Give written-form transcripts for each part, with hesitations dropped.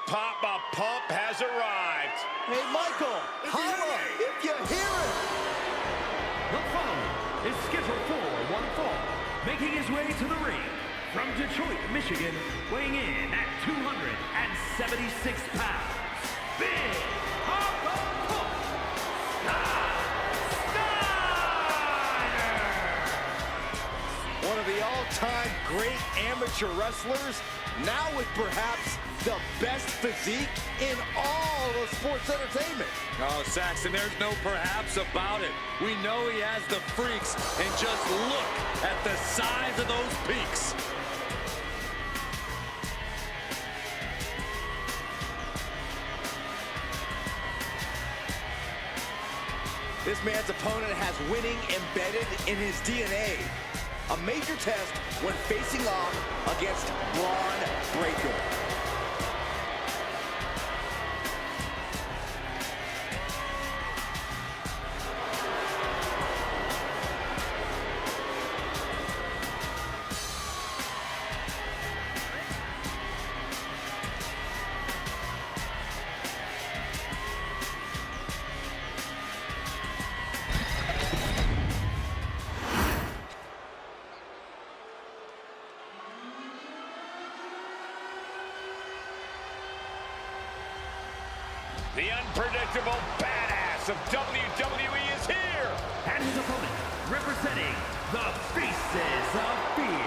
Papa Pump has arrived. Hey, Michael, holla if you hear it. The following is scheduled for one fall, making his way to the ring from Detroit, Michigan, weighing in at 276 pounds, Big Papa Pump Steiner! One of the all-time great amateur wrestlers, now with perhaps the best physique in all of sports entertainment. Oh, Saxton, there's no perhaps about it. We know he has the freaks, and just look at the size of those peaks. This man's opponent has winning embedded in his DNA. A major test when facing off against Braun Breaker. The unpredictable badass of WWE is here! And his opponent, representing the Faces of Fear,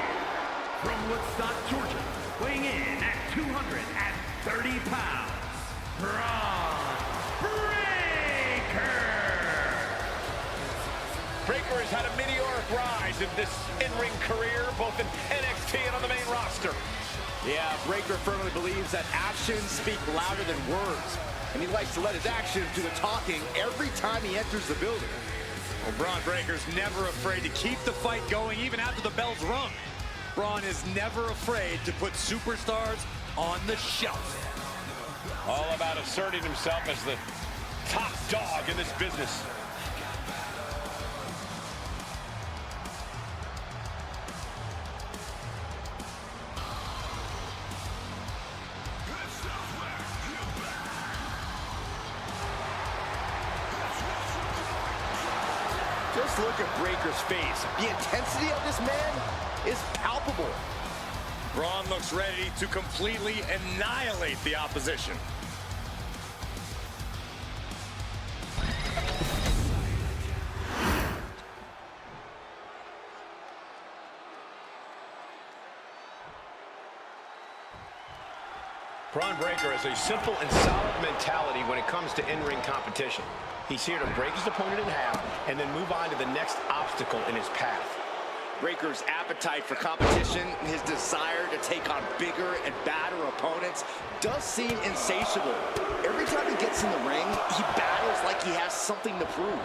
from Woodstock, Georgia, weighing in at 230 pounds, Braun Breaker! Breaker has had a meteoric rise in this in-ring career, both in NXT and on the main roster. Yeah, Breaker firmly believes that actions speak louder than words. And he likes to let his actions do the talking every time he enters the building. Well, Braun Breaker's never afraid to keep the fight going even after the bell's rung. Braun is never afraid to put superstars on the shelf. All about asserting himself as the top dog in this business. Just look at Breaker's face. The intensity of this man is palpable. Braun looks ready to completely annihilate the opposition. Braun Breaker has a simple and solid mentality when it comes to in-ring competition. He's here to break his opponent in half and then move on to the next obstacle in his path. Breaker's appetite for competition, his desire to take on bigger and badder opponents does seem insatiable. Every time he gets in the ring, he battles like he has something to prove.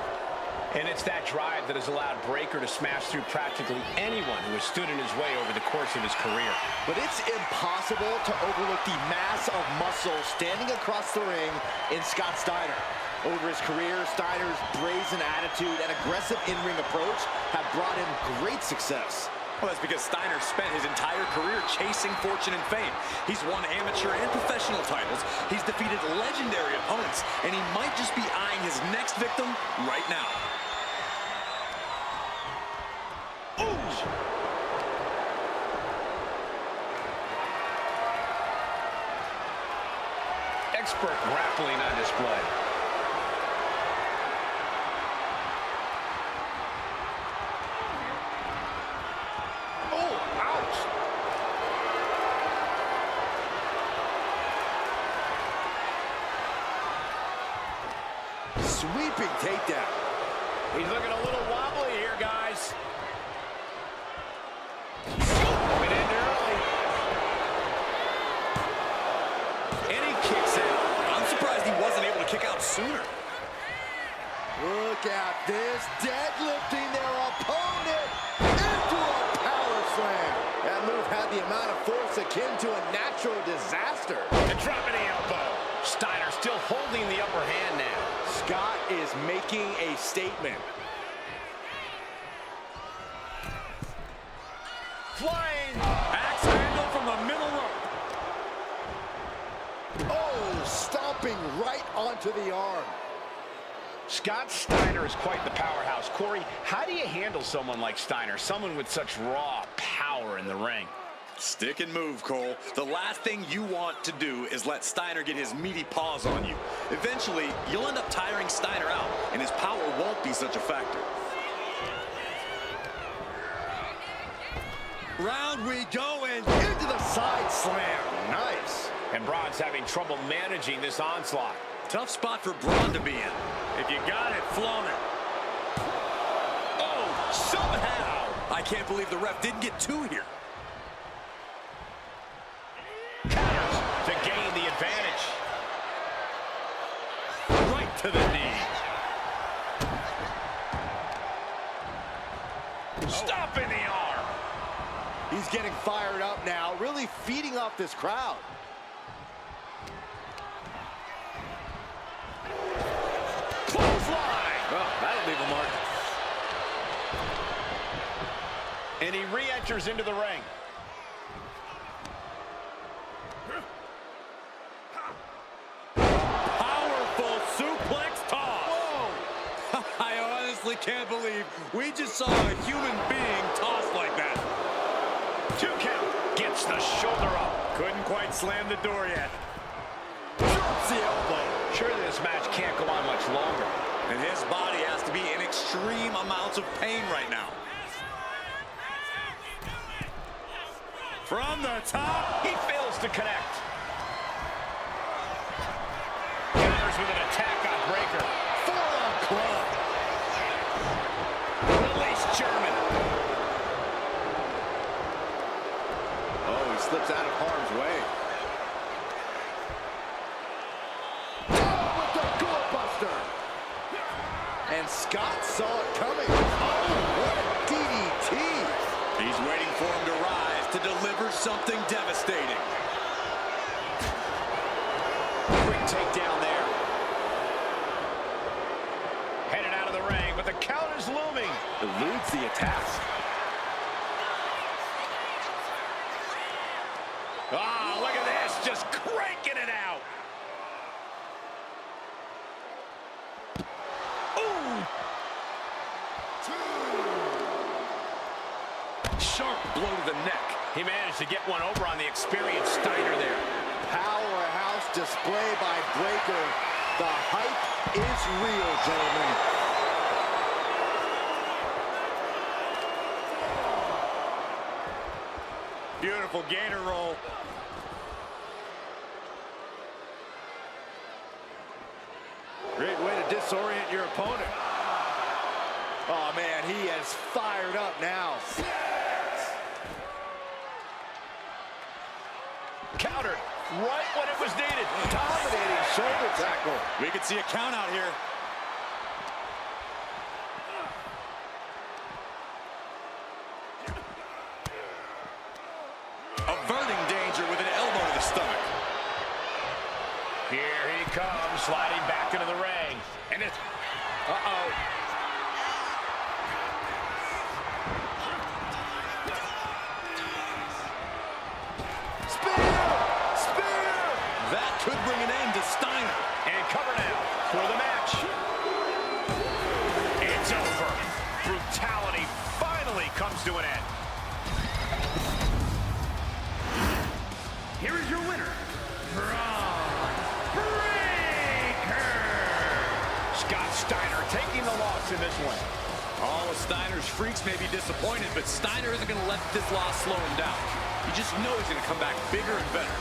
And it's that drive that has allowed Breaker to smash through practically anyone who has stood in his way over the course of his career. But it's impossible to overlook the mass of muscle standing across the ring in Scott Steiner. Over his career, Steiner's brazen attitude and aggressive in-ring approach have brought him great success. Well, that's because Steiner spent his entire career chasing fortune and fame. He's won amateur and professional titles. He's defeated legendary opponents, and he might just be eyeing his next victim right now. Expert grappling on display. Oh, ouch! Sweeping takedown. He's looking a little wobbly here, guys. Sooner. Look at this, deadlifting their opponent into a power slam. That move had the amount of force akin to a natural disaster. And dropping the elbow. Steiner still holding the upper hand now. Scott is making a statement. Flying axe handle from the middle rope. Oh! stomping right onto the arm. Scott Steiner is quite the powerhouse. Corey, how do you handle someone like Steiner, someone with such raw power in the ring? Stick and move, Cole. The last thing you want to do is let Steiner get his meaty paws on you. Eventually, you'll end up tiring Steiner out, and his power won't be such a factor. Round we go, and Into the side slam. Nice. And Braun's having trouble managing this onslaught. tough spot for Braun to be in. If you got it, flaunt it. Oh, somehow. I can't believe the ref didn't get two here. Counters to gain the advantage. Right to the knee. Stopping the arm. He's getting fired up now, really feeding off this crowd. Clothesline. Oh, that'll leave a mark. And he re-enters into the ring. Powerful suplex toss. Whoa. I honestly can't believe we just saw a human being tossed like that. 2 count. Gets the shoulder up. Couldn't quite slam the door yet. Drops the elbow. Surely this match can't go on much longer. And his body has to be in extreme amounts of pain right now. From the top. He fails to connect. Counters with an attack on Breaker. Forearm club. Release German. Oh, he slips out of harm's way. Oh, with the doorbuster. And Scott saw it coming. Oh, what a DDT. He's waiting for him to rise to deliver something devastating. Quick takedown there. Headed out of the ring, but the count is looming. Eludes the attack. Ah, look at this, just cranking it out. Ooh. Sharp blow to the neck. He managed to get one over on the experienced Steiner there. Powerhouse display by Breaker. The hype is real, gentlemen. Beautiful gator roll. Great way to disorient your opponent. Oh, man, he is fired up now. Countered right when it was needed. Dominating shoulder tackle. We could see a count out here. Averting danger with an elbow to the stomach. Here he comes, sliding back into the ring. And it's... Uh-oh. That could bring an end to Steiner. And cover now for the match. It's over. Brutality finally comes to an end. Here is your winner, Braun Breaker. Scott Steiner taking the loss in this one. All of Steiner's freaks may be disappointed, but Steiner isn't going to let this loss slow him down. You just know he's going to come back bigger and better.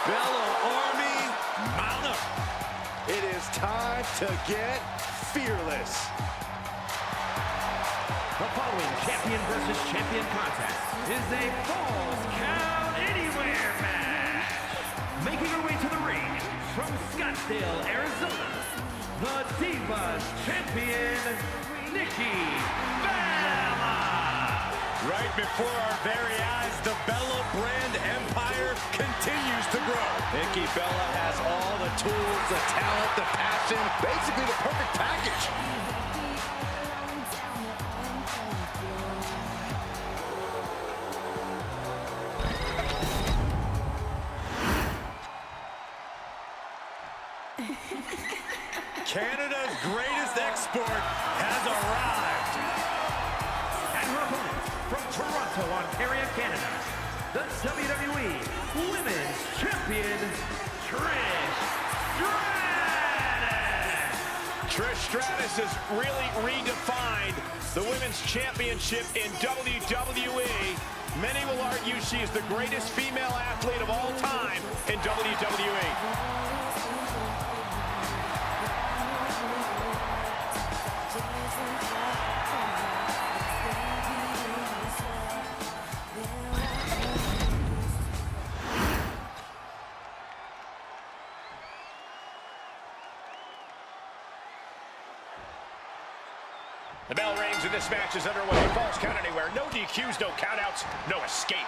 Bellow Army, mount up. It is time to get fearless. The following champion versus champion contest is a Falls Count Anywhere match. Making her way to the ring from Scottsdale, Arizona, the Divas Champion, Nikki Bella. Right before our very eyes, the Bella brand empire continues to grow. Nikki Bella has all the tools, the talent, the passion, basically the perfect package. Canada's greatest export has arrived. And her opponent from Toronto, Ontario, Canada, the WWE Women's Champion, Trish Stratus. Trish Stratus has really redefined the Women's Championship in WWE. Many will argue she is the greatest female athlete of all time in WWE. The bell rings and this match is underway. Falls count anywhere. No DQs, no countouts, no escape.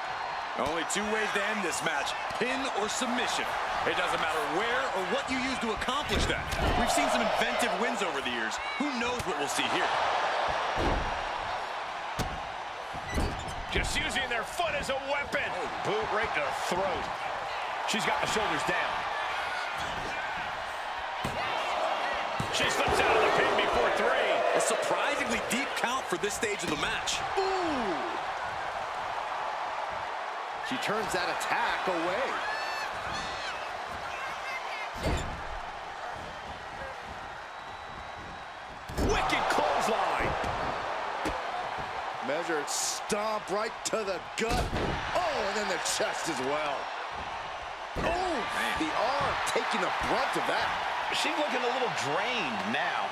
Only two ways to end this match, pin or submission. It doesn't matter where or what you use to accomplish that. We've seen some inventive wins over the years. Who knows what we'll see here? Just using their foot as a weapon. Boot right to the throat. She's got the shoulders down. She slips out of the pin before three. A surprisingly deep count for this stage of the match. Ooh! She turns that attack away. Wicked clothesline. Measured stomp right to the gut. Oh, and then the chest as well. Oh, the arm taking the brunt of that. She's looking a little drained now.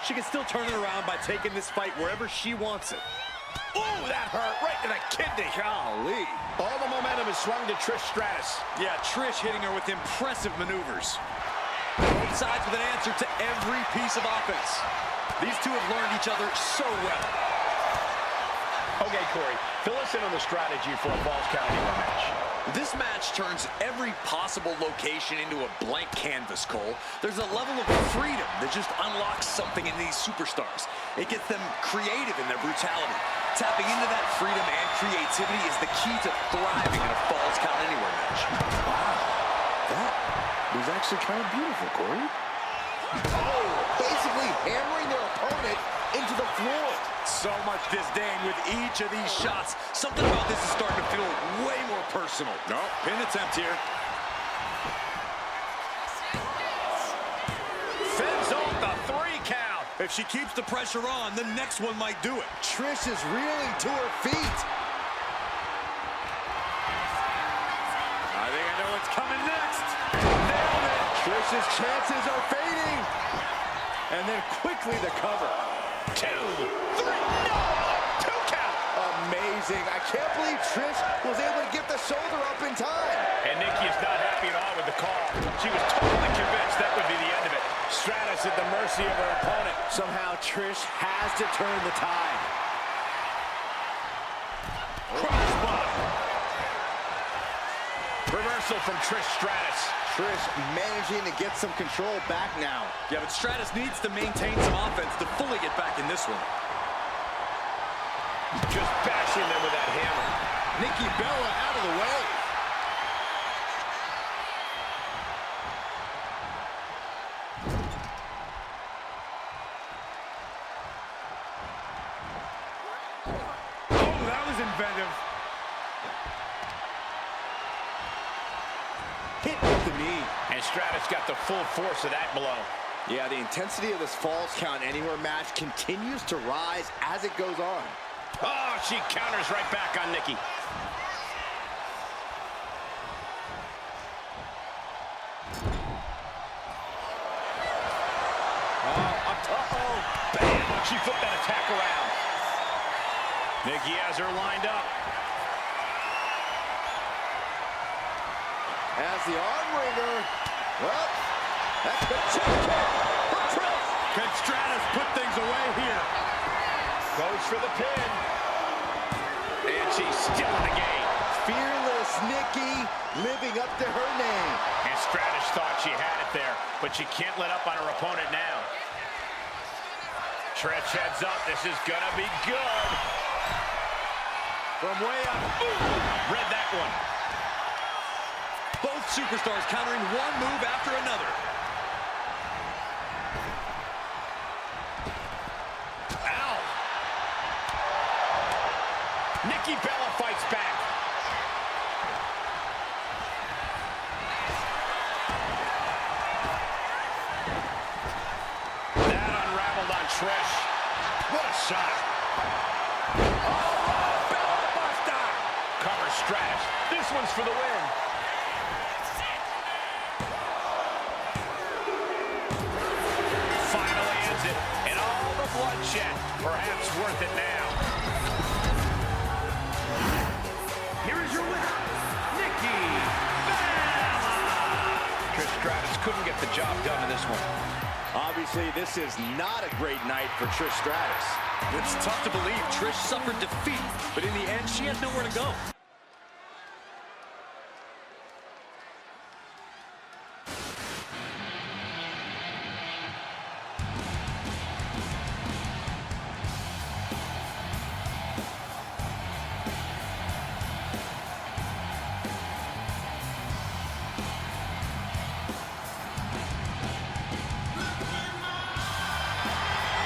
She can still turn it around by taking this fight wherever she wants it. Ooh, that hurt right to the kidney. Golly. All the momentum is swung to Trish Stratus. Yeah, Trish hitting her with impressive maneuvers. Both sides with an answer to every piece of offense. These two have learned each other so well. Okay, Corey, fill us in on the strategy for a Falls Count Anywhere match. This match turns every possible location into a blank canvas, Cole. There's a level of freedom that just unlocks something in these superstars. It gets them creative in their brutality. Tapping into that freedom and creativity is the key to thriving in a Falls Count Anywhere match. Wow. That was actually kind of beautiful, Corey. Oh, basically hammering their opponent into the floor. So much disdain with each of these shots. Something about this is starting to feel way more personal. No, pin attempt here. Fends off the 3 count. If she keeps the pressure on, the next one might do it. Trish is reeling to her feet. I think I know what's coming next. Nailed it. Trish's chances are fading. And then quickly the cover. 2, 3, no! 2 count. Amazing. I can't believe Trish was able to get the shoulder up in time. And Nikki is not happy at all with the call. She was totally convinced that would be the end of it. Stratus at the mercy of her opponent. Somehow Trish has to turn the tide. Crossbody. Reversal from Trish Stratus. Trish managing to get some control back now. Yeah, but Stratus needs to maintain some offense to fully get back in this one. Just bashing them with that hammer. Nikki Bella out of the way. Oh, that was inventive. Hit with the knee. And Stratus got the full force of that blow. Yeah, the intensity of this Falls Count Anywhere match continues to rise as it goes on. Oh, she counters right back on Nikki. Uh-oh. Bam! She flipped that attack around. Nikki has her lined up. As the arm wringer. Well, that's the check kick for Trish. Can Stratus put things away here? Goes for the pin. And she's still in the game. Fearless Nikki living up to her name. And Stratus thought she had it there, but she can't let up on her opponent now. Trish heads up. This is gonna be good. From way up. Ooh, read that one. Both superstars countering one move after another. Ow. Nikki Bella fights back. That unraveled on Trish. What a shot. Oh, Bella Buster. Cover Stratus. This one's for the win. Finally ends it. And all the bloodshed. Perhaps worth it now. Here is your winner, Nikki Bella. Trish Stratus couldn't get the job done in this one. Obviously, this is not a great night for Trish Stratus. It's tough to believe Trish suffered defeat, but in the end, she had nowhere to go.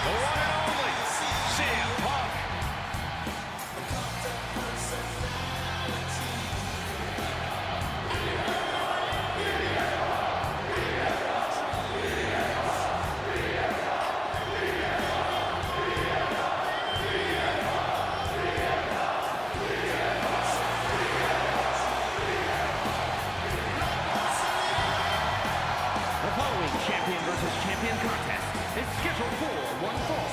The one and only CM Punk. The following champion versus champion contest is scheduled for one fall.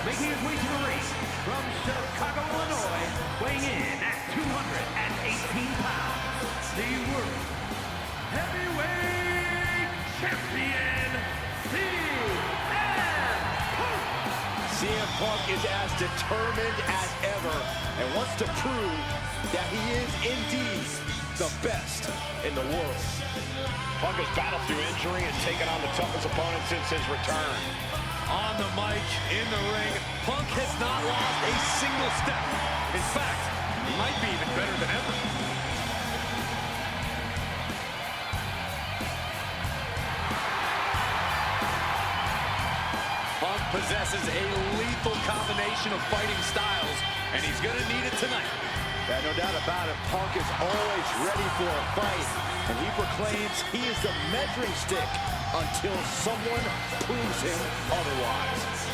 Making his way to the ring from Chicago, Illinois, weighing in at 218 pounds, the World Heavyweight Champion, CM Punk is as determined as ever and wants to prove that he is indeed the best in the world. Punk has battled through injury and taken on the toughest opponent since his return. On the mic, in the ring, Punk has not lost a single step. In fact, he might be even better than ever. Punk possesses a lethal combination of fighting styles, and he's going to need it tonight. Yeah, no doubt about it. Punk is always ready for a fight, and he proclaims he is the measuring stick until someone proves him otherwise.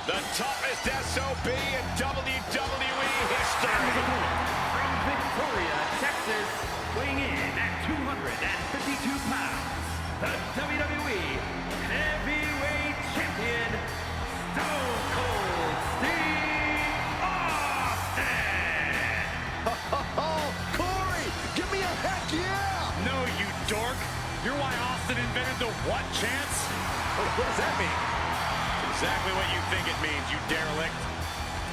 The toughest SOB in WWE history. from Victoria, Texas, weighing in at 252 pounds, the WWE Heavyweight Champion, Stone Cold Steve Austin. Oh, Corey, give me a heck yeah! No, you dork. You're why Austin invented the what chance? What does that mean? Exactly what you think it means, you derelict.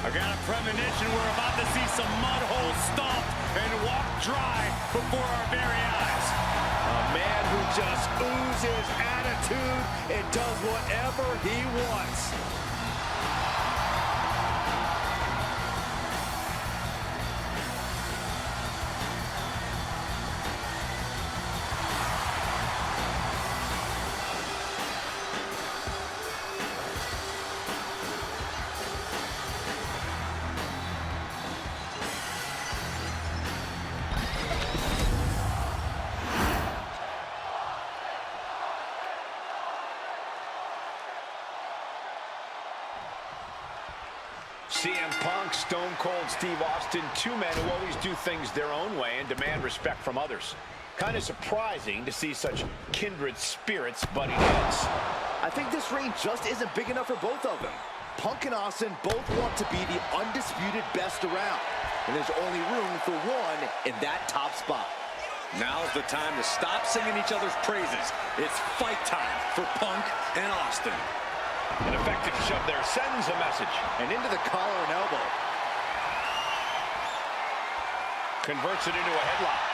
I got a premonition we're about to see some mud holes stomped and walked dry before our very eyes. A man who just oozes attitude and does whatever he wants. CM Punk, Stone Cold Steve Austin, two men who always do things their own way and demand respect from others. Kind of surprising to see such kindred spirits butting heads. I think this ring just isn't big enough for both of them. Punk and Austin both want to be the undisputed best around, and there's only room for one in that top spot. Now's the time to stop singing each other's praises. It's fight time for Punk and Austin. An effective shove there sends a message. And into the collar and elbow. Converts it into a headlock.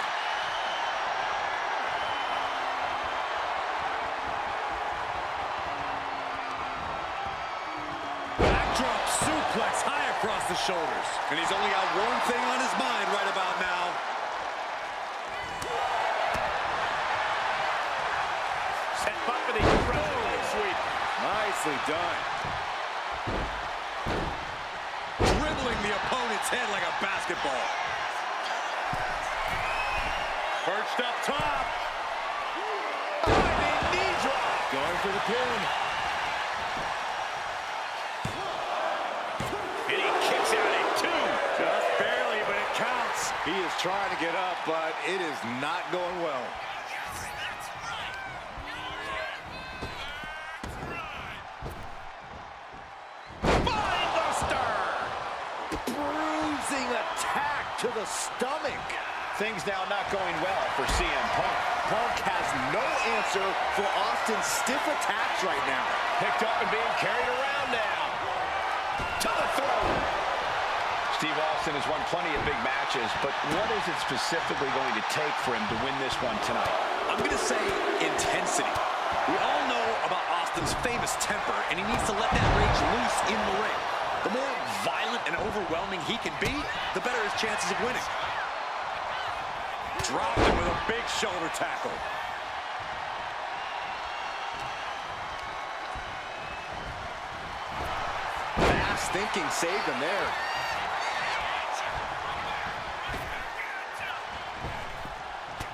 Backdrop suplex high across the shoulders. And he's only got one thing on his mind right about now. Set up for the incredible sweep. Nicely done. Dribbling the opponent's head like a basketball. Perched up top. Diving knee drop. Going for the pin. And he kicks out at 2. Just barely, but it counts. He is trying to get up, but it is not going well. Bruising attack to the stomach. Things now not going well for CM Punk. Punk has no answer for Austin's stiff attacks right now. Picked up and being carried around now. To the throat. Steve Austin has won plenty of big matches, but what is it specifically going to take for him to win this one tonight? I'm going to say intensity. We all know about Austin's famous temper, and he needs to let that rage loose in the ring. The more violent and overwhelming he can be, the better his chances of winning. Dropped him with a big shoulder tackle. Fast thinking saved him there.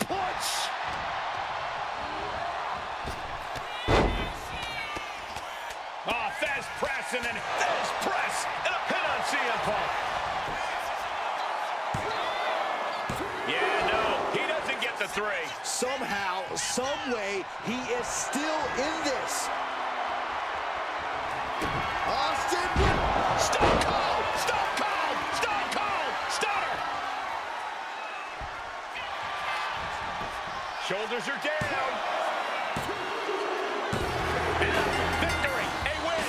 Punch! Oh, Fez press and then Fez press and a pin on CM Punk. Yeah, no, he doesn't get the 3. Somehow, some way, he is still in this. Austin! Stone Cold! Stone Cold! Stone Cold! Stunner! Shoulders are down. And a victory, a win.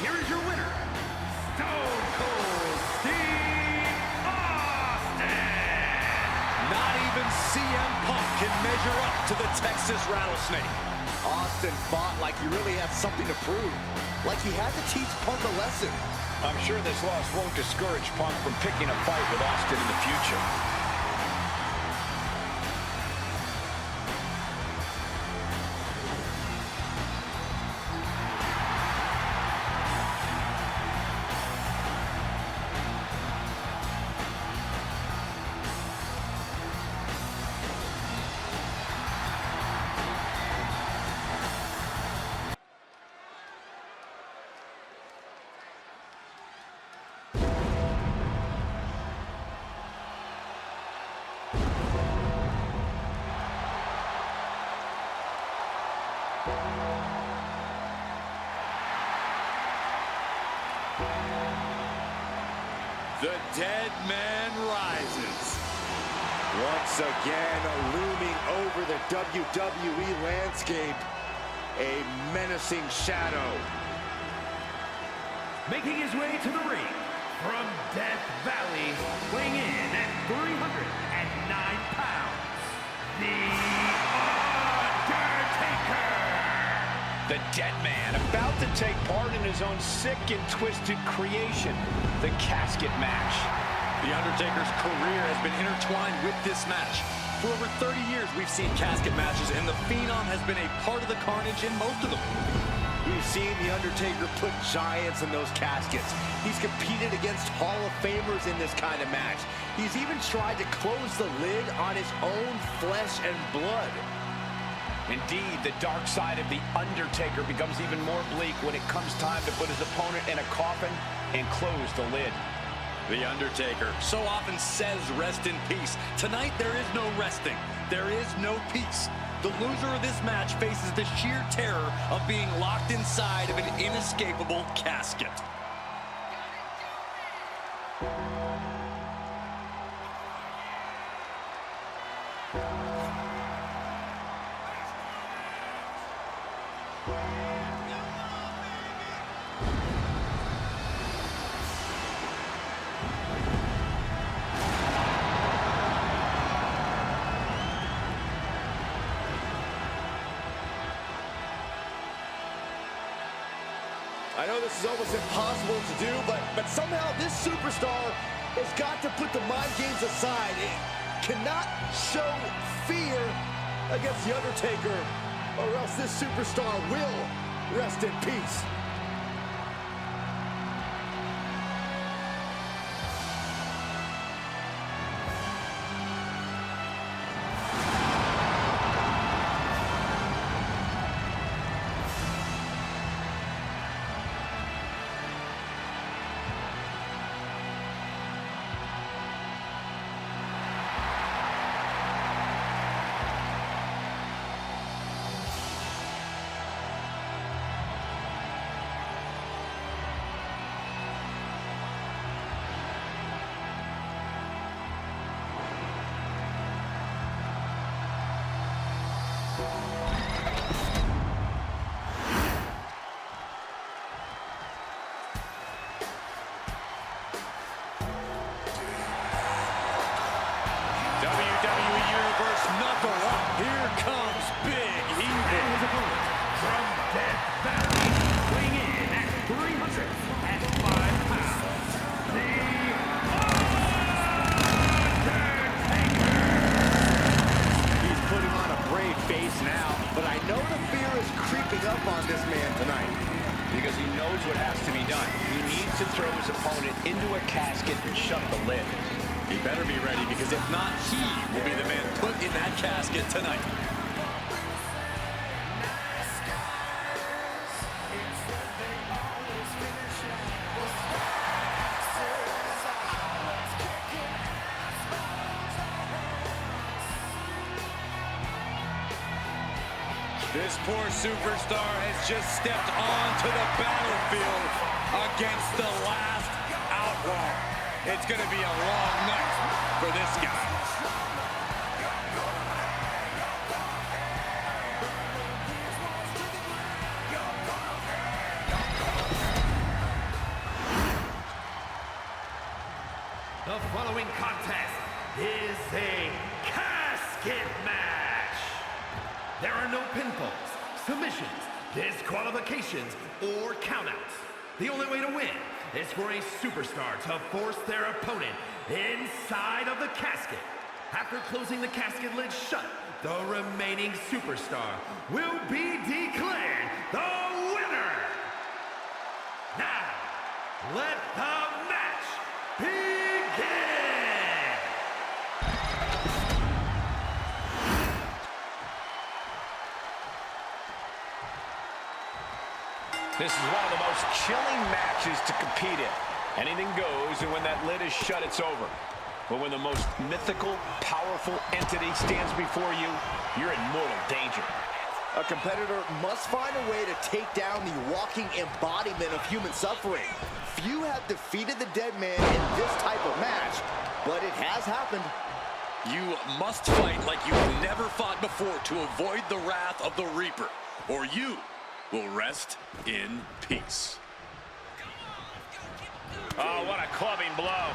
Here is your winner, Stone Cold Steve Austin. Not even CM Punk can measure up to the Texas Rattlesnake. Austin fought like he really had something to prove. Like he had to teach Punk a lesson. I'm sure this loss won't discourage Punk from picking a fight with Austin in the future. The dead man rises. Once again, looming over the WWE landscape, a menacing shadow. Making his way to the ring from Death Valley, weighing in at 309 pounds, The Undertaker. The dead man about to take part in his own sick and twisted creation, the casket match. The Undertaker's career has been intertwined with this match. For over 30 years, we've seen casket matches, and the Phenom has been a part of the carnage in most of them. We've seen The Undertaker put giants in those caskets. He's competed against Hall of Famers in this kind of match. He's even tried to close the lid on his own flesh and blood. Indeed, the dark side of The Undertaker becomes even more bleak when it comes time to put his opponent in a coffin and close the lid. The Undertaker so often says rest in peace. Tonight, there is no resting. There is no peace. The loser of this match faces the sheer terror of being locked inside of an inescapable casket. I know this is almost impossible to do, but somehow this superstar has got to put the mind games aside. It cannot show fear against The Undertaker, or else this superstar will rest in peace. WWE Universe knuckle up. Here comes Big Evil. And his opponent from Death Valley, weighing in at 305 pounds, The Undertaker. He's putting on a brave face now, but I know the fear is creeping up on this man tonight. Because he knows what has to be done. He needs to throw his opponent into a casket and shut the lid. He better be ready, because if not, he will be the man put in that casket tonight. This poor superstar has just stepped onto the battlefield against the last outlaw. It's going to be a long night for this guy. The following contest is a casket match. There are no pinfalls, submissions, disqualifications, or countouts. The only way to win is for a superstar to force their opponent inside of the casket. After closing the casket lid shut, the remaining superstar will be declared the winner. Now, let the match begin! This is one of the most chilling matches to compete in. Anything goes, and when that lid is shut, it's over. But when the most mythical, powerful entity stands before you, you're in mortal danger. A competitor must find a way to take down the walking embodiment of human suffering. Few have defeated the dead man in this type of match, but it has happened. You must fight like you've never fought before to avoid the wrath of the Reaper, or you will rest in peace. Oh, what a clubbing blow.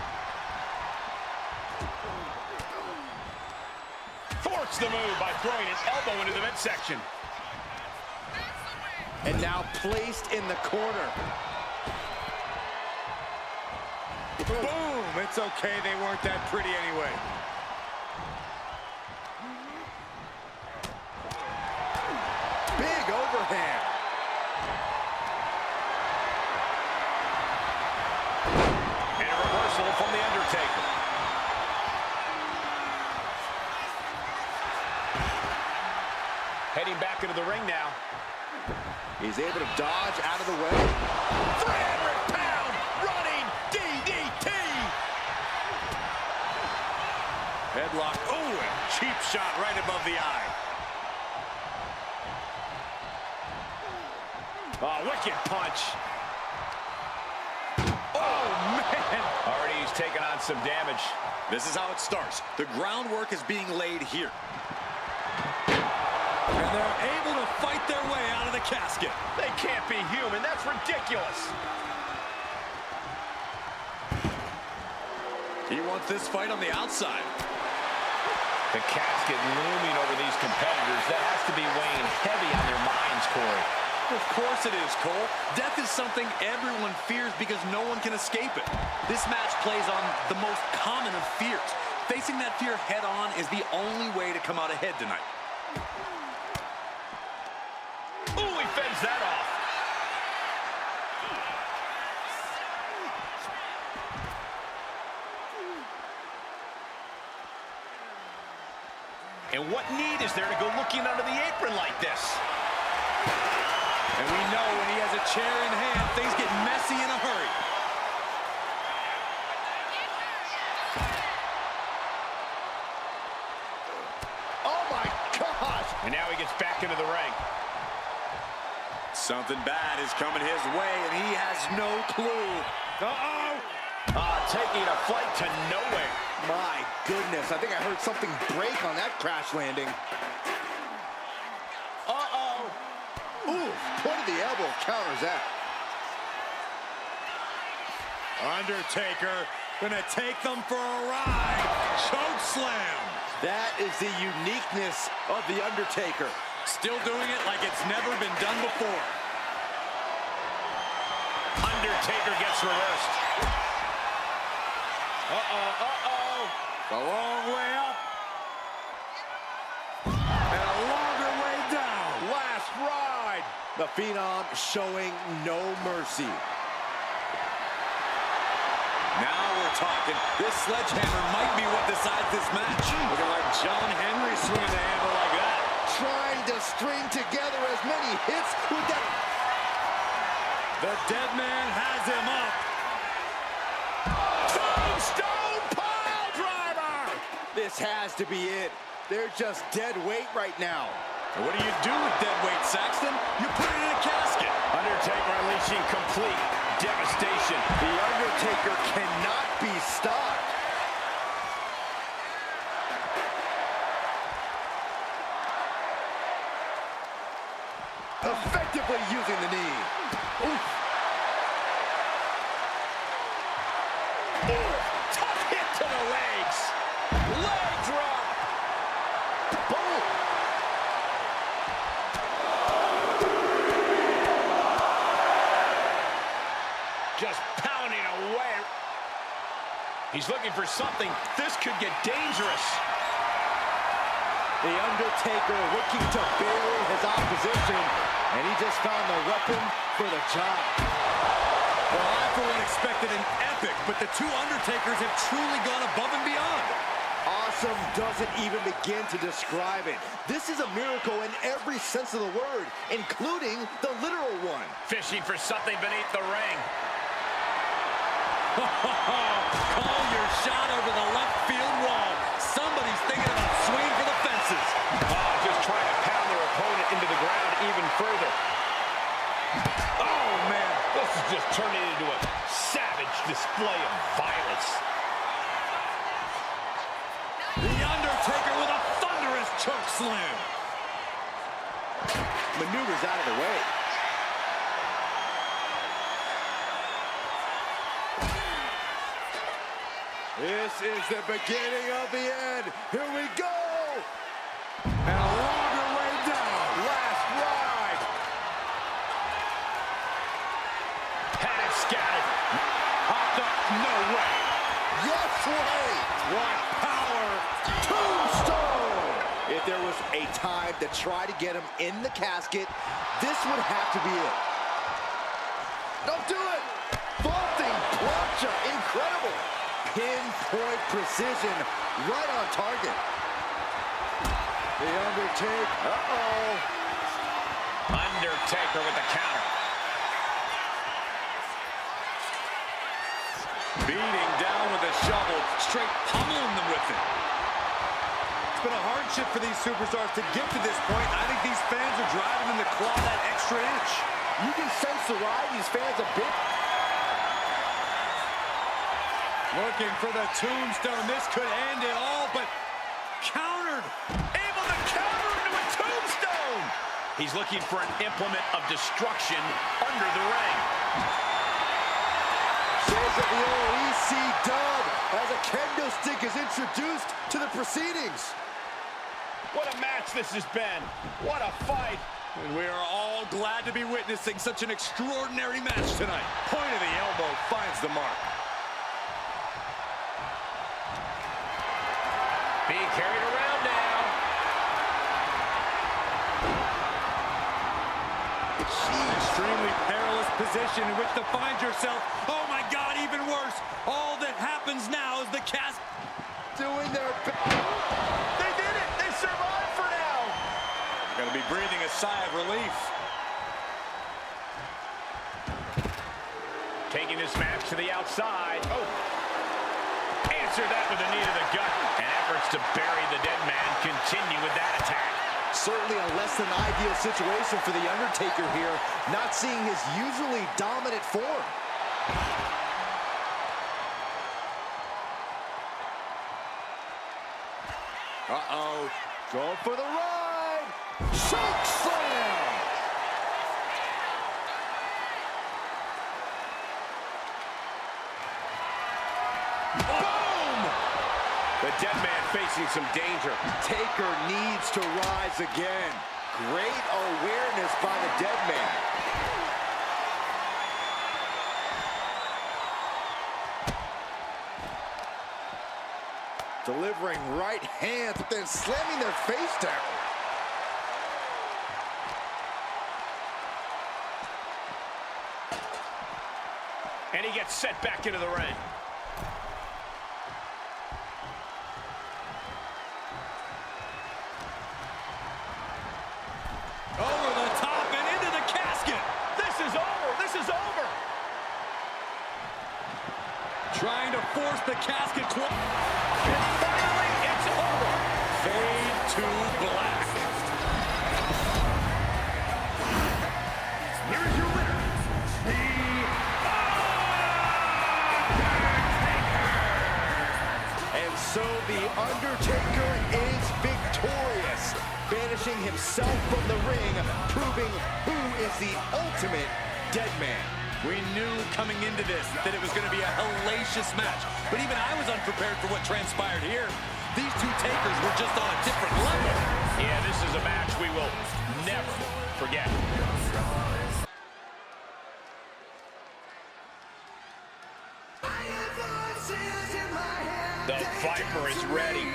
Forced the move by throwing his elbow into the midsection. And now placed in the corner. Boom! It's okay, they weren't that pretty anyway. Big overhand. And a reversal from The Undertaker. Heading back into the ring now. He's able to dodge out of the way. 300-pound running DDT! Headlock. Oh, and cheap shot right above the eye. Oh, wicked punch. Oh, man! Already he's taking on some damage. This is how it starts. The groundwork is being laid here. And they're able to fight their way out of the casket. They can't be human. That's ridiculous. He wants this fight on the outside. The casket looming over these competitors. That has to be weighing heavy on their minds, Corey. Of course it is, Cole. Death is something everyone fears because no one can escape it. This match plays on the most common of fears. Facing that fear head on is the only way to come out ahead tonight. Ooh, he fends that off. And what need is there to go looking under the apron like this? And we know when he has a chair in hand, things get messy in a hurry. Oh my gosh! And now he gets back into the ring. Something bad is coming his way, and he has no clue. Taking a flight to nowhere. My goodness, I think I heard something break on that crash landing. Ooh, point of the elbow counters that. Undertaker gonna take them for a ride. Choke slam. That is the uniqueness of the Undertaker. Still doing it like it's never been done before. Undertaker gets reversed. A long way up. And a longer way down. Last ride. The Phenom showing no mercy. Now we're talking. This sledgehammer might be what decides this match. Looking like John Henry swinging the handle like that. Trying to string together as many hits with that. The dead man has him up. Tombstone pile driver! This has to be it. They're just dead weight right now. And what do you do with dead weight, Saxton? You put it in a casket. Undertaker unleashing complete devastation. The Undertaker cannot be stopped. Effectively using the knee. Oof. Ooh, tough hit to the legs. Leg drop. Boom. Just pounding away. He's looking for something. This could get dangerous. The Undertaker looking to bury his opposition, and he just found the weapon for the job. Well, I for one expected an epic, but the two Undertakers have truly gone above and beyond. Awesome doesn't even begin to describe it. This is a miracle in every sense of the word, including the literal one. Fishing for something beneath the ring. Call your shot over the left field wall. Somebody's thinking about swinging for the fences. Just trying to pound their opponent into the ground even further. Oh, man. This is just turning into a savage display of violence. The Undertaker with a thunderous choke slam. Maneuvers out of the way. This is the beginning of the end. Here we go. And a longer way down. Last ride. Had it scattered. Hopped up. No way. Yes way. What power. Tombstone. If there was a time to try to get him in the casket, this would have to be it. Don't do it. Vaulting plancha. Incredible. Pinpoint precision, right on target. The Undertaker, Undertaker with the counter. Beating down with a shovel, straight pummeling them with it. It's been a hardship for these superstars to get to this point. I think these fans are driving them to claw that extra inch. you can sense the ride. These fans a bit. Looking for the tombstone. This could end it all, but countered. Able to counter into a tombstone. He's looking for an implement of destruction under the ring. Shares of the OEC dub as a kendo stick is introduced to the proceedings. What a match this has been. What a fight. And we are all glad to be witnessing such an extraordinary match tonight. Point of the elbow finds the mark. Being carried around now. Extremely perilous position in which to find yourself. Oh my God, even worse. All that happens now is the cast Doing their best. They did it. They survived for now. Gonna be breathing a sigh of relief. Taking this match to the outside. Oh. Answer that with a knee to the gut. And efforts to bury the dead man continue with that attack. Certainly a less than ideal situation for The Undertaker here, not seeing his usually dominant form. Uh-oh, going for the ride. Choke slam. Boom! The dead man facing some danger. Taker needs to rise again. Great awareness by the dead man. Delivering right hands, but then slamming their face down. And he gets set back into the ring. over the top and into the casket. This is over. This is over. Trying to force the casket to... And finally, it's over. Fade to black. Here is your winner, The Undertaker. And so The Undertaker is victorious, banishing himself from the ring, proving who is the ultimate dead man. We knew coming into this that it was going to be a hellacious match, but even I was unprepared for what transpired here. These two takers were just on a different level. Yeah, this is a match we will never forget. The Viper is ready.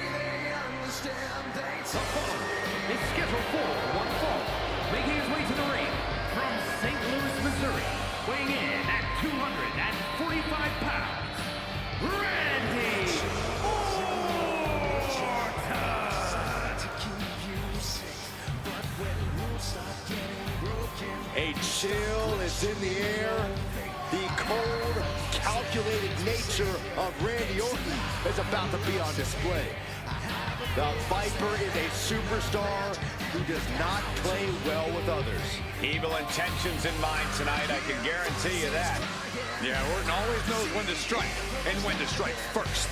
The following is scheduled for one fall, making his way to the ring from St. Louis, Missouri, weighing in at 245 pounds, Randy Orton. A chill is in the air. The cold, calculated nature of Randy Orton is about to be on display. The Viper is a superstar who does not play well with others. Evil intentions in mind tonight, I can guarantee you that. Yeah, Orton always knows when to strike and when to strike first.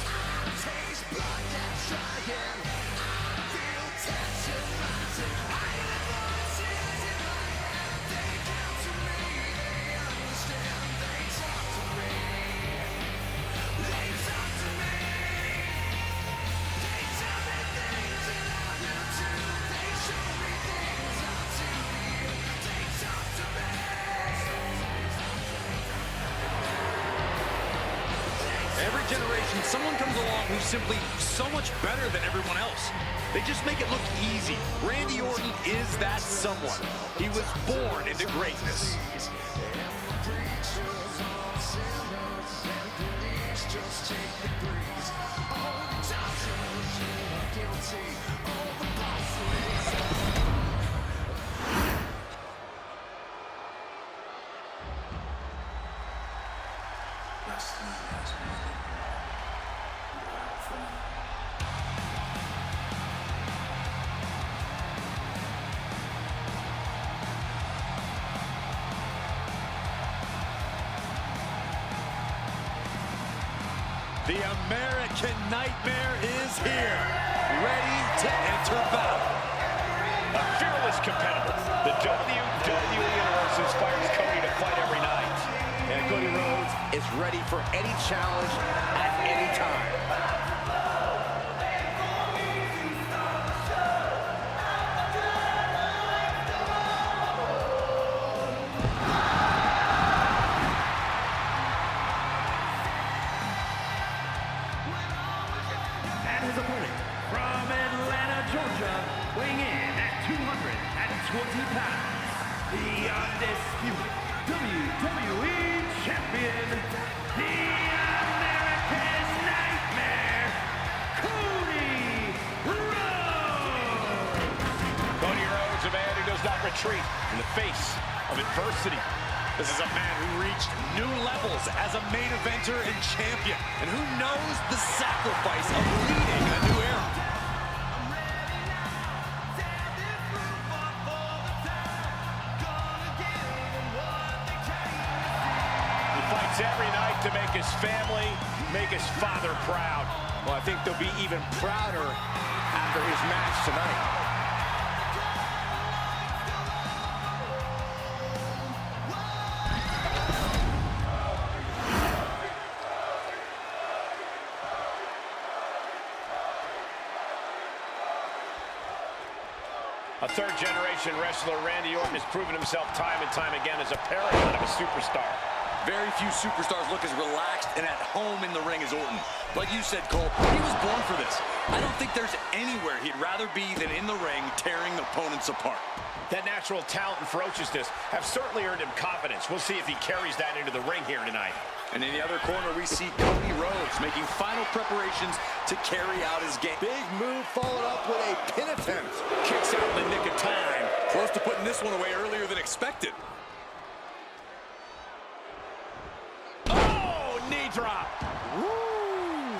Every generation, someone comes along who's simply so much better than everyone else. They just make it look easy. Randy Orton is that someone. He was born into greatness. The American Nightmare is here, ready to enter battle. A fearless competitor. The WWE Universe inspires Cody to fight every night. And Cody Rhodes is ready for any challenge at any time. And his opponent from Atlanta, Georgia, weighing in at 220 pounds, the undisputed WWE Champion, the American Nightmare, Cody Rhodes. Cody Rhodes, a man who does not retreat in the face of adversity. This is a man who reached new levels as a main eventer and champion, and who knows the sacrifice of leading a new era. He fights every night to make his family, make his father proud. Well, I think they'll be even prouder after his match tonight. A third-generation wrestler, Randy Orton, has proven himself time and time again as a paragon of a superstar. Very few superstars look as relaxed and at home in the ring as Orton. Like you said, Cole, he was born for this. I don't think there's anywhere he'd rather be than in the ring tearing opponents apart. That natural talent and ferociousness have certainly earned him confidence. We'll see if he carries that into the ring here tonight. And in the other corner, we see Cody Rhodes making final preparations to carry out his game. Big move followed up with a pin attempt. Kicks out in the nick of time. Close to putting this one away earlier than expected. Oh, knee drop. Woo!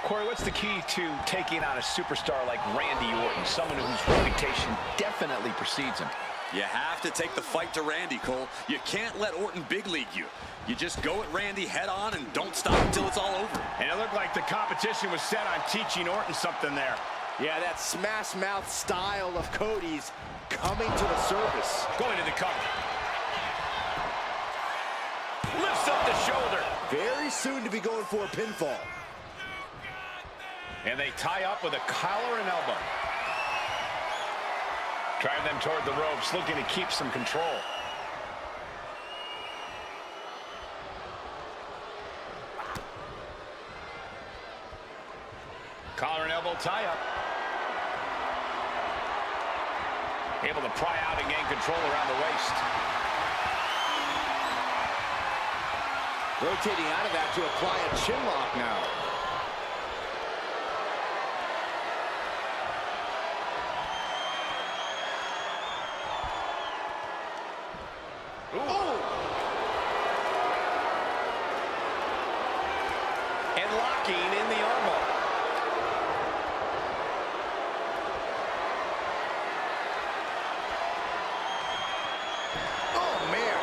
Corey, what's the key to taking on a superstar like Randy Orton, someone whose reputation definitely precedes him? You have to take the fight to Randy, Cole. You can't let Orton big league you. You just go at Randy head on and don't stop until it's all over. And it looked like the competition was set on teaching Orton something there. Yeah, that smash mouth style of Cody's coming to the surface. Going to the cover. Lifts up the shoulder. Very soon to be going for a pinfall. And they tie up with a collar and elbow. Drive them toward the ropes, looking to keep some control. Collar and elbow tie-up. Able to pry out and gain control around the waist. Rotating out of that to apply a chin lock now. Ooh. And locking in the armbar. Oh, man.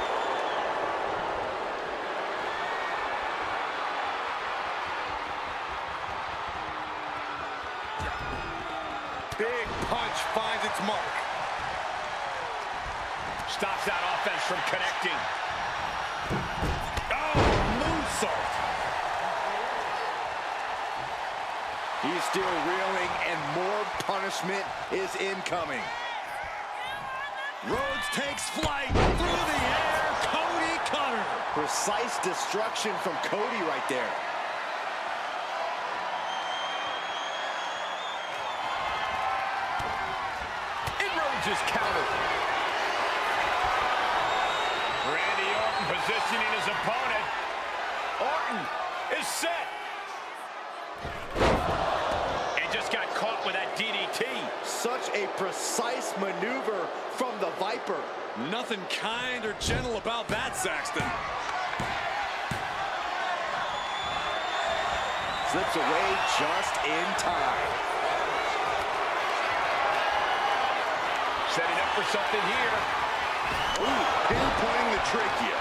Big punch finds its mark. Stops that offense from connecting. Oh, moonsault. He's still reeling, and more punishment is incoming. Rhodes takes flight through the air. Cody cutter. Precise destruction from Cody right there. And Rhodes is countered. Randy Orton positioning his opponent. Orton is set. And just got caught with that DDT. Such a precise maneuver from the Viper. Nothing kind or gentle about that, Saxton. Slips away just in time. Setting up for something here. Ooh, pinpointing the trachea.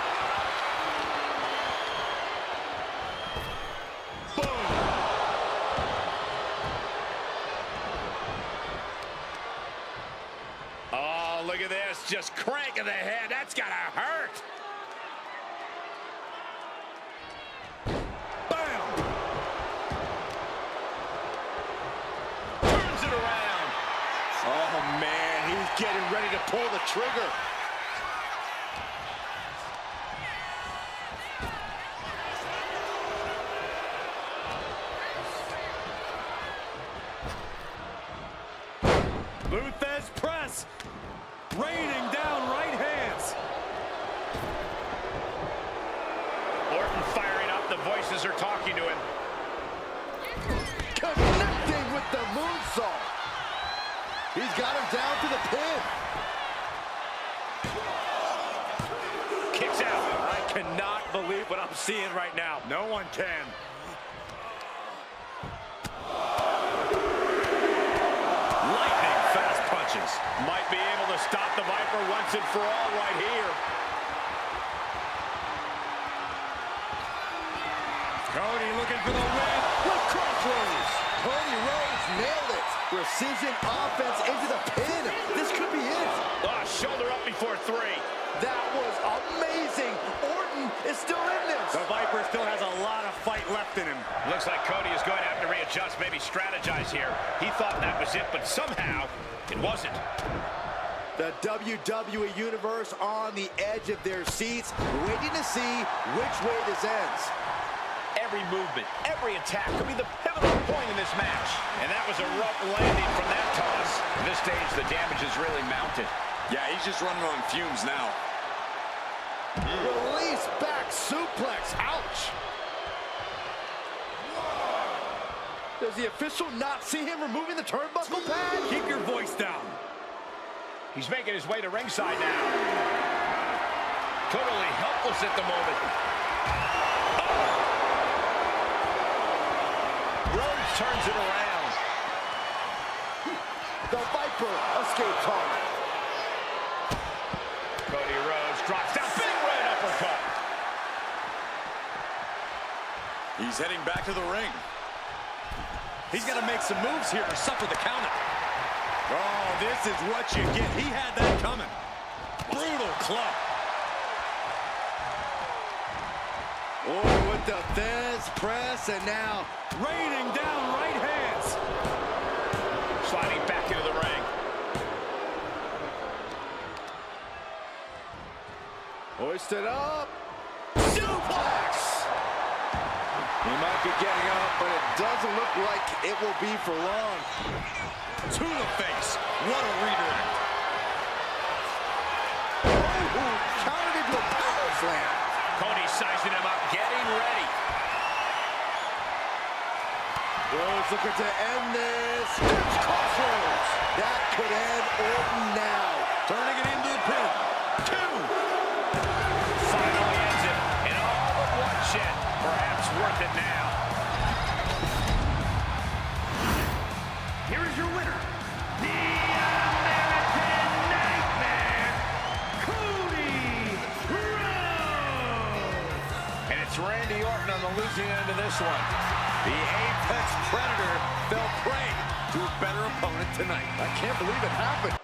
of the head. That's gotta hurt. Bam! Turns it around. Oh, man, he's getting ready to pull the trigger. Luthez press. Raining down right hands. Orton firing up. The voices are talking to him. Connecting with the moonsault. He's got him down to the pin. Kicks out. I cannot believe what I'm seeing right now. No one can. Lightning fast punches. Might be able to stop the Viper once and for all right here. Cody looking for the win with crossroads. Cody Rhodes nailed it. Precision offense into the pin. This could be it. Shoulder up before 3. That was amazing. Orton is still in this. The Viper still has a lot of fight left in him. Looks like Cody is going to have to readjust, maybe strategize here. He thought that was it, but somehow it wasn't. The WWE Universe on the edge of their seats, waiting to see which way this ends. Every movement, every attack could be the pivotal point in this match. And that was a rough landing from that toss. At this stage, the damage is really mounted. Yeah, he's just running on fumes now. Release back suplex. Ouch. Does the official not see him removing the turnbuckle pad? Keep your voice down. He's making his way to ringside now. Totally helpless at the moment. Rhodes turns it around. The Viper escapes hard. Cody Rhodes drops down. Big red uppercut. He's heading back to the ring. He's got to make some moves here or suffer the counter. Oh, this is what you get. He had that coming. Brutal club. Oh, with the Fez press, and now Raining down right hands. Sliding back into the ring. hoisted up. Suplex! He might be getting up, but it doesn't look like it will be for long. To the face. What a redirect. Oh, countered into a power slam. Cody sizing him up, getting ready. Rhodes looking to end this. There's crossroads. That could end Orton now. Turning it into the pin. 2. Finally ends it. And all but bloodshed. Perhaps worth it now. Here is your winner, the American Nightmare, Cody Rhodes. And it's Randy Orton on the losing end of this one. The Apex Predator fell prey to a better opponent tonight. I can't believe it happened.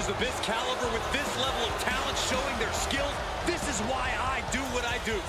of this caliber with this level of talent showing their skills, this is why I do what I do.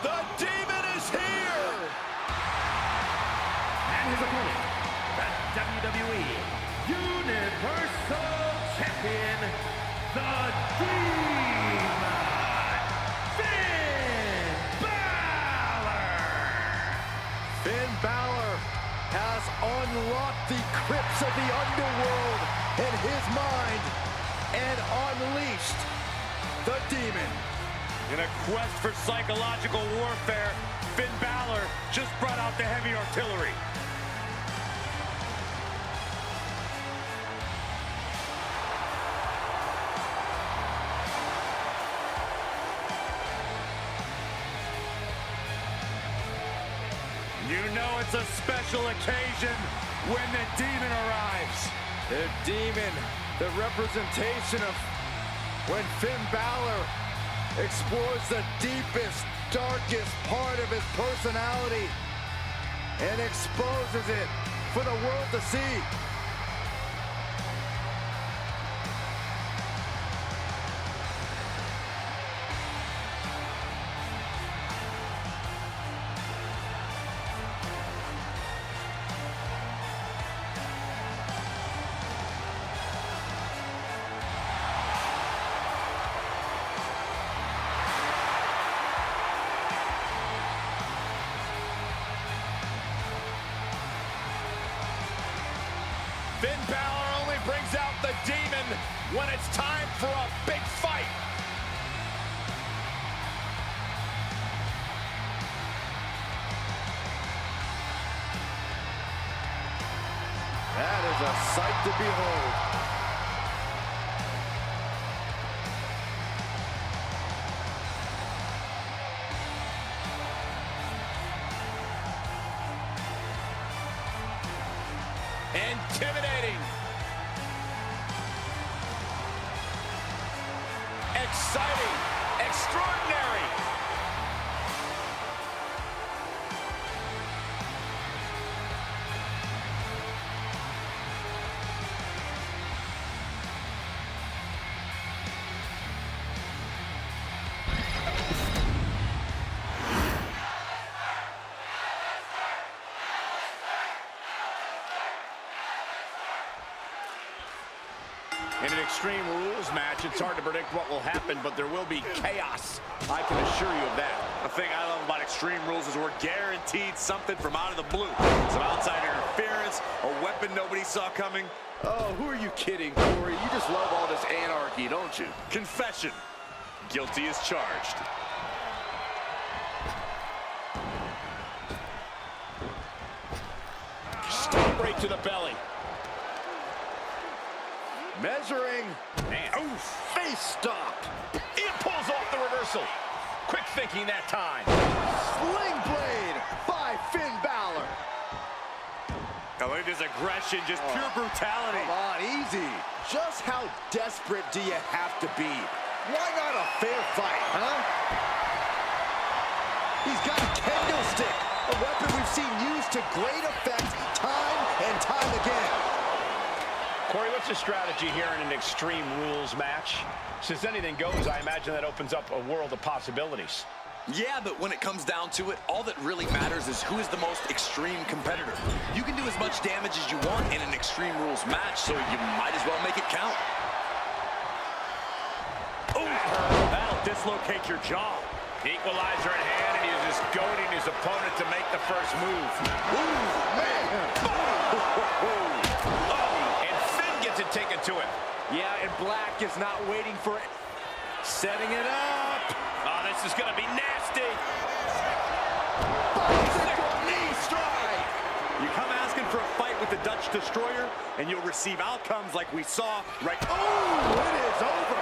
The Demon is here! And his opponent, the WWE Universal Champion, the Demon, Finn Balor! Finn Balor has unlocked the crypts of the underworld in his mind and unleashed the Demon. In a quest for psychological warfare, Finn Balor just brought out the heavy artillery. You know it's a special occasion when the Demon arrives. The Demon, the representation of when Finn Balor explores the deepest, darkest part of his personality and exposes it for the world to see. Finn Balor only brings out the Demon when it's time for a big fight. That is a sight to behold. Intimidating. Exciting. Extraordinary. In an Extreme Rules match, it's hard to predict what will happen, but there will be chaos. I can assure you of that. The thing I love about Extreme Rules is we're guaranteed something from out of the blue. Some outside interference, a weapon nobody saw coming. Oh, who are you kidding, Corey? You just love all this anarchy, don't you? Confession. Guilty as charged. Stop right to the belly. Measuring. Man. Oof. Face stop. He pulls off the reversal. Quick thinking that time. Sling blade by Finn Balor. Now look at this aggression, just pure brutality. Come on, easy. Just how desperate do you have to be? Why not a fair fight, huh? He's got a kendo stick, a weapon we've seen used to great effect time and time again. Corey, what's the strategy here in an Extreme Rules match? Since anything goes, I imagine that opens up a world of possibilities. Yeah, but when it comes down to it, all that really matters is who is the most extreme competitor. You can do as much damage as you want in an Extreme Rules match, so you might as well make it count. Oh, that'll dislocate your jaw. Equalizer in hand, and he's just goading his opponent to make the first move. Ooh, man. Oh, and Finn gets it taken to him. Yeah, and Black is not waiting for it. Setting it up. Oh, this is going to be nasty. Bicycle knee strike. You come asking for a fight with the Dutch Destroyer, and you'll receive outcomes like we saw right. Oh, it is over.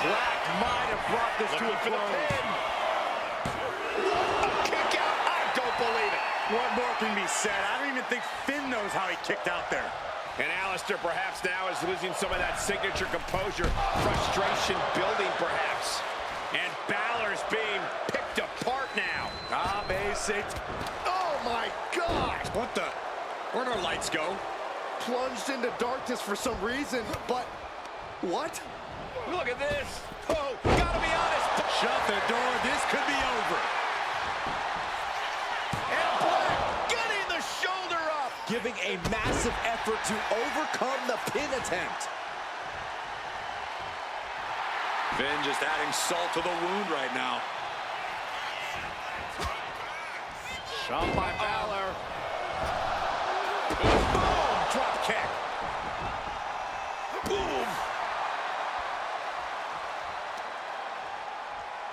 Black might have brought this to a For the close. pin. A kick out. I don't believe it. What more can be said? I don't even think Finn knows how he kicked out there. And Alistair perhaps now is losing some of that signature composure. Frustration building perhaps. And Balor's being picked apart now. Ah, basic. Oh, my gosh. What the? Where'd our lights go? Plunged into darkness for some reason, but what? Look at this. Oh, gotta be honest. Shut the door. This could be over. And Black getting the shoulder up. Giving a massive effort to overcome the pin attempt. Finn just adding salt to the wound right now. Shot by Balor. Boom! Drop kick. Boom.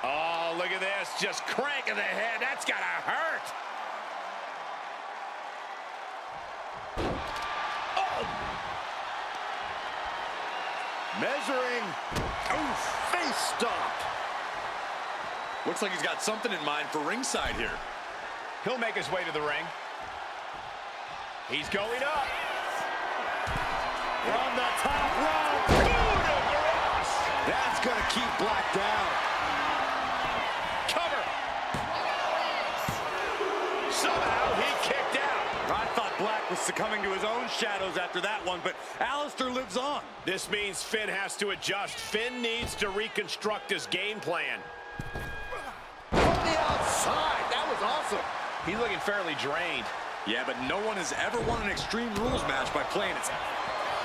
Oh, look at this. Just cranking the head. That's gotta hurt. Measuring. Oof. Face stop. Looks like he's got something in mind for ringside here. He'll make his way to the ring. He's going up. From the top rope. Coup de grace. That's going to keep Black down. Cover. Somehow he kicked out. I thought Black was succumbing to his own shadows after that one, but Alistair lives on. This means Finn has to adjust. Finn needs to reconstruct his game plan. From the outside. That was awesome. He's looking fairly drained. Yeah, but no one has ever won an Extreme Rules match by playing it.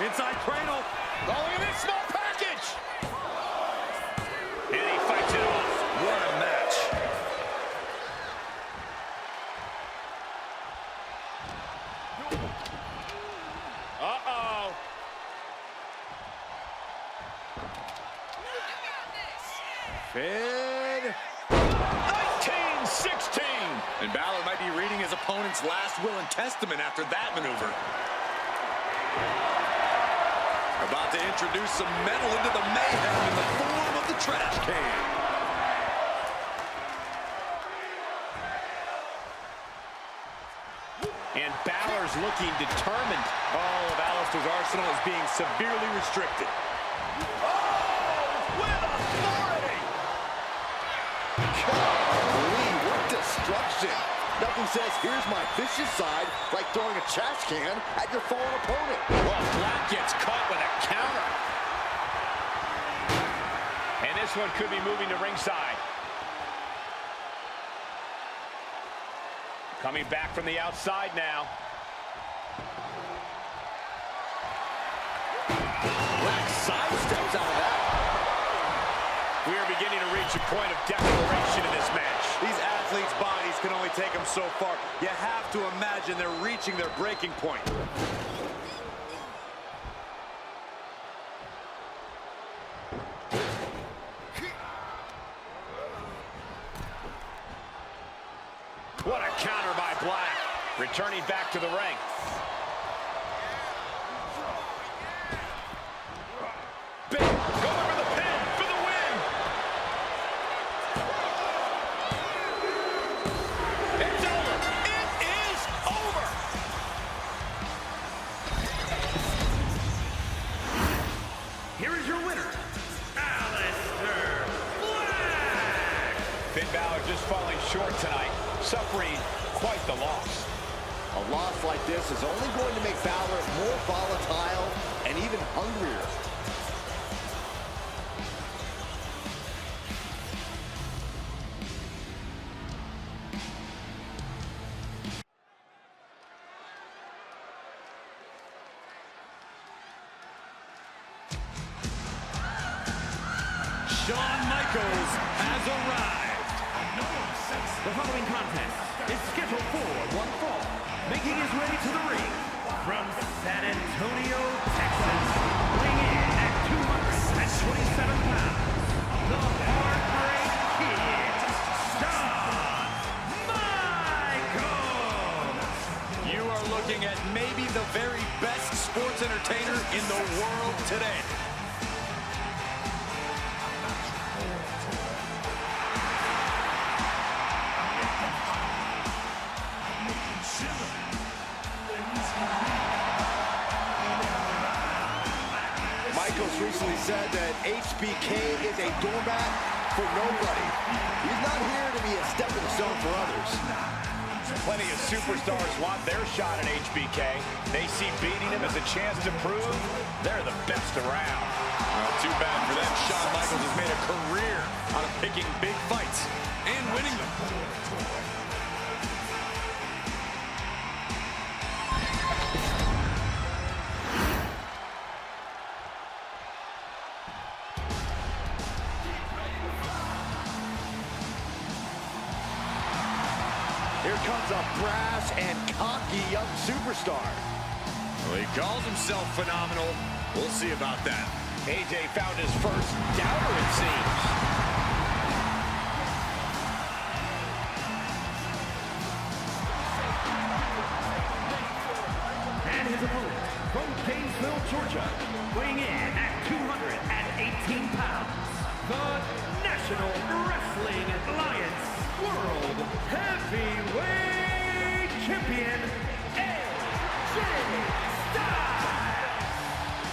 Inside cradle. Oh, look at this small package. And he fights it off. What a match. Uh-oh. Finn. 19-16. And Balor might be reading his opponent's last will and testament after that maneuver. About to introduce some metal into the mayhem in the form of the trash can. And Balor's looking determined. All of Alistair's arsenal is being severely restricted. With authority. Golly, what destruction. Nothing says, here's my vicious side, like throwing a trash can at your fallen opponent. Well, Black gets caught with a counter. And this one could be moving to ringside. Coming back from the outside now. Black sidesteps out of that. We are beginning to reach a point of declaration in this match. These athletes' bodies can only take them so far. You have to imagine they're reaching their breaking point. What a counter by Black. Returning back to the ring. Big, going for the pin for the win. It's over. It is over. Here is your winner, Alistair Black. Finn Balor just falling short tonight, suffering quite the loss. A loss like this is only going to make Balor more volatile and even hungrier. Shawn Michaels has arrived. The following contest is scheduled for one fall. Making his way to the ring from San Antonio, Texas, weighing in at 227 pounds, the Heartbreak Kid, Shawn Michaels. You are looking at maybe the very best sports entertainer in the world today. Michaels recently said that HBK is a doormat for nobody. He's not here to be a stepping stone for others. Plenty of superstars want their shot at HBK. They see beating him as a chance to prove they're the best around. Well, too bad for them. Shawn Michaels has made a career out of picking big fights and winning them. Here comes a brass and cocky young superstar. Well, he calls himself phenomenal. We'll see about that. AJ found his first doubter, it seems. And his opponent from Gainesville, Georgia, weighing in at 218 pounds, the National Wrestling Alliance World Heavyweight Champion, AJ Styles.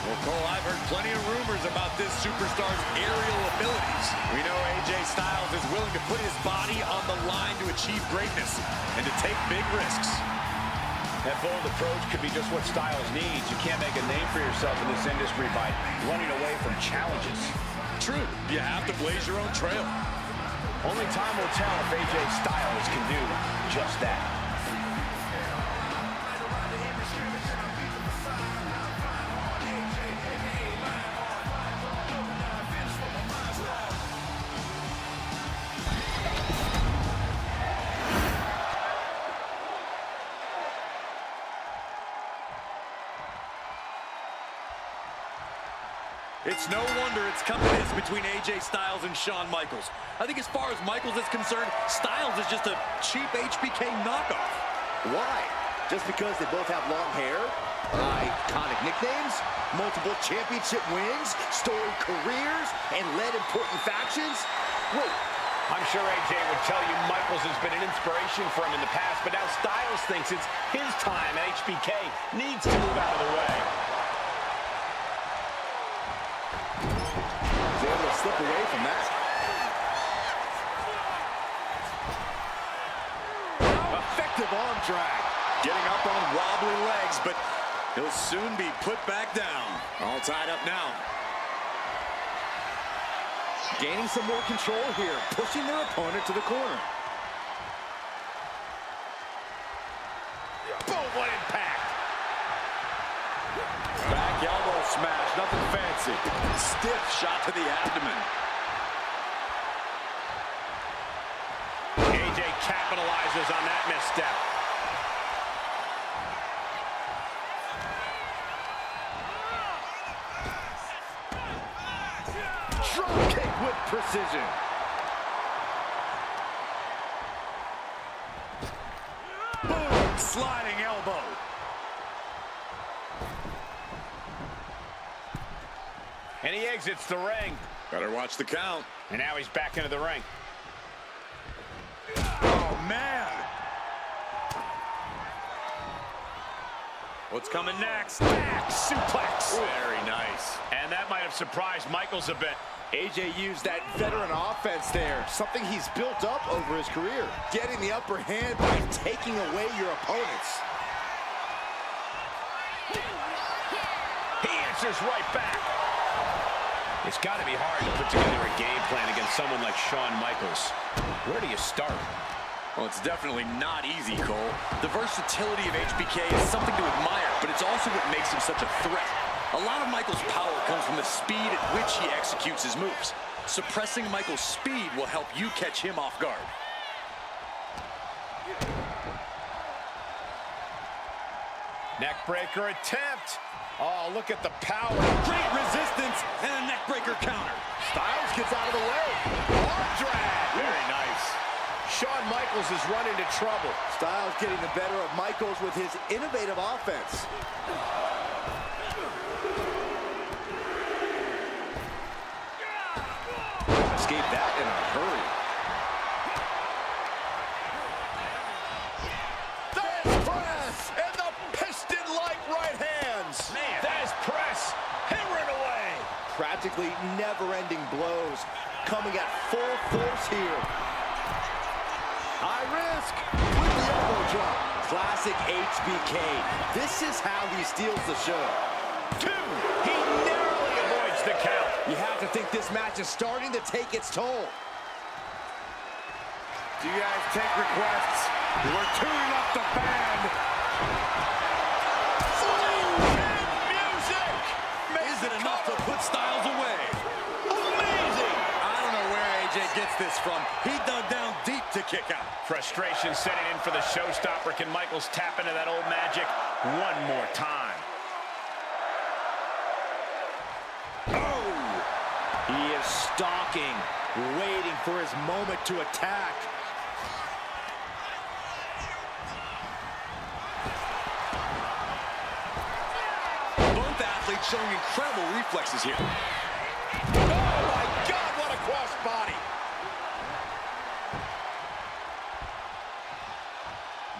Well, Cole, I've heard plenty of rumors about this superstar's aerial abilities. We know AJ Styles is willing to put his body on the line to achieve greatness and to take big risks. That bold approach could be just what Styles needs. You can't make a name for yourself in this industry by running away from challenges. True, you have to blaze your own trail. Only time will tell if AJ Styles can do just that. It's no wonder it's come to this between AJ Styles and Shawn Michaels. I think as far as Michaels is concerned, Styles is just a cheap HBK knockoff. Why? Just because they both have long hair, iconic nicknames, multiple championship wins, storied careers, and led important factions? Wait, I'm sure AJ would tell you Michaels has been an inspiration for him in the past, but now Styles thinks it's his time and HBK needs to move out of the way. he's able to slip away from that. Effective arm drag. Getting up on wobbly legs, but he'll soon be put back down. All tied up now. Gaining some more control here, pushing their opponent to the corner. Boom, what impact! Back elbow smash, nothing fancy. Stiff shot to the abdomen. AJ capitalizes on that misstep. Drop kick with precision. Boom, sliding elbow. And he exits the ring. Better watch the count. And now he's back into the ring. Oh, man. What's coming next? Back suplex. Very nice. And that might have surprised Michaels a bit. AJ used that veteran offense there, something he's built up over his career. Getting the upper hand by taking away your opponents. He answers right back. It's got to be hard to put together a game plan against someone like Shawn Michaels. Where do you start? Well, it's definitely not easy, Cole. The versatility of HBK is something to admire, but it's also what makes him such a threat. A lot of Michaels' power comes from the speed at which he executes his moves. Suppressing Michael's speed will help you catch him off guard. Neckbreaker attempt. Oh, look at the power. Great resistance and a neckbreaker counter. Styles gets out of the way. Arm drag. Very nice. Shawn Michaels has run into trouble. Styles getting the better of Michaels with his innovative offense. Escape that in a hurry. There's press and the piston-like right hands. Man, there's press. Hammering away. Practically never-ending blows coming at full force here. High risk with the elbow drop. Classic HBK. This is how he steals the show. 2. He narrowly avoids the count. You have to think this match is starting to take its toll. Do you guys take requests? We're tuning up the band. Music! Is it enough to put Styles away? Amazing! I don't know where AJ gets this from. He dug down deep to kick out. Frustration setting in for the Showstopper. Can Michaels tap into that old magic one more time? Oh! He is stalking, waiting for his moment to attack. Both athletes showing incredible reflexes here. Oh my God, what a crossbody!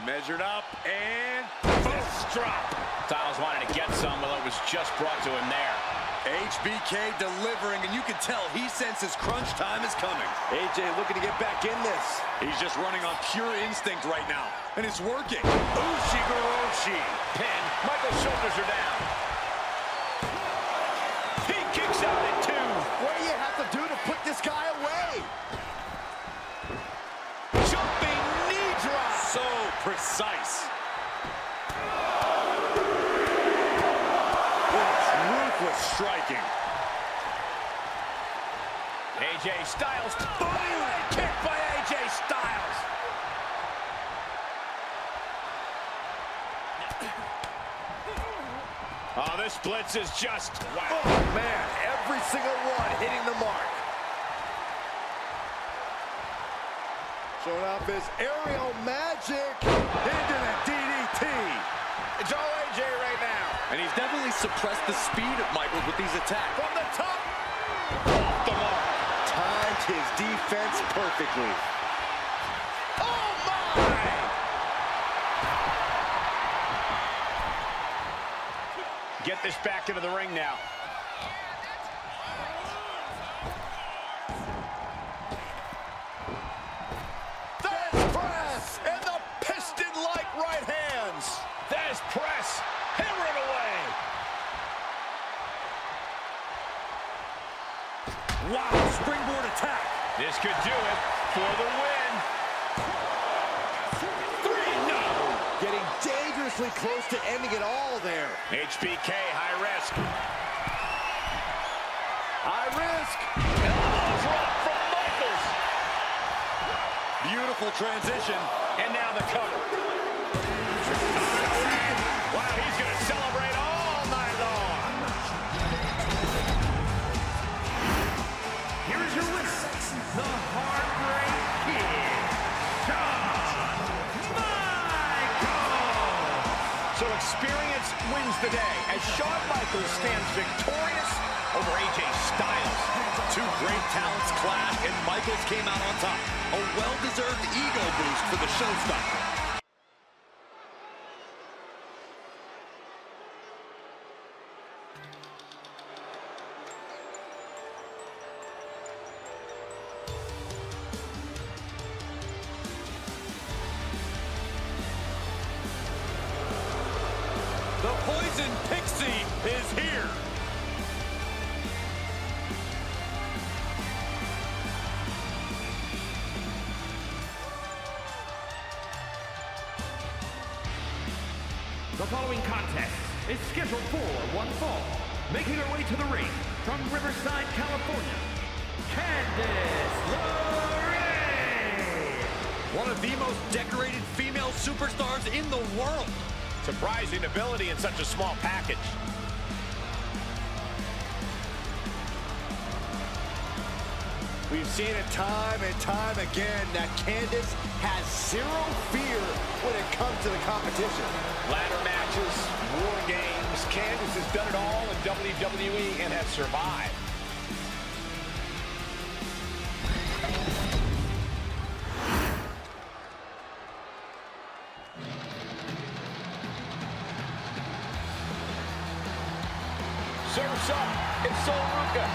Measured up and Fist drop. Styles wanted to get some, but it was just brought to him there. HBK delivering, and you can tell he senses crunch time is coming. AJ looking to get back in this. He's just running on pure instinct right now, and it's working. Ushigoroshi. Pin. Michael's shoulders are down. He kicks out at 2. What do you have to do to put this guy away? Jumping knee drop. So precise. Ruthless striking. AJ Styles. Bodyweight kick by AJ Styles. Oh, this blitz is just wow. Oh, man, every single one hitting the mark. Showing off his aerial magic into the DDT. It's all AJ right now. And he's definitely suppressed the speed of Michaels with these attacks. From the top. Off the mark. Timed his defense perfectly. Oh, my! Get this back into the ring now. There's press and the piston-like right hands. There's press. Hammering away. Wow, springboard attack. This could do it for the win. 3, no. Getting dangerously close to ending it all there. HBK, high risk. High risk. Elbow drop from Michaels. Beautiful transition. And now the cover. Wow, he's going to celebrate all night long. Here is your winner, the Heartbreak Kid, Shawn Michaels. So experience wins the day as Shawn Michaels stands victorious over AJ Styles. Two great talents clashed, and Michaels came out on top. A well-deserved ego boost for the Showstopper. The Poison Pixie is here. The following contest is scheduled for one fall. Making her way to the ring from Riverside, California, Candice LeRae. One of the most decorated female superstars in the world. Surprising ability in such a small package. We've seen it time and time again that Candice has zero fear when it comes to the competition. Ladder matches, war games. Candice has done it all in WWE and has survived. Surfs up, it's Sol Ruca.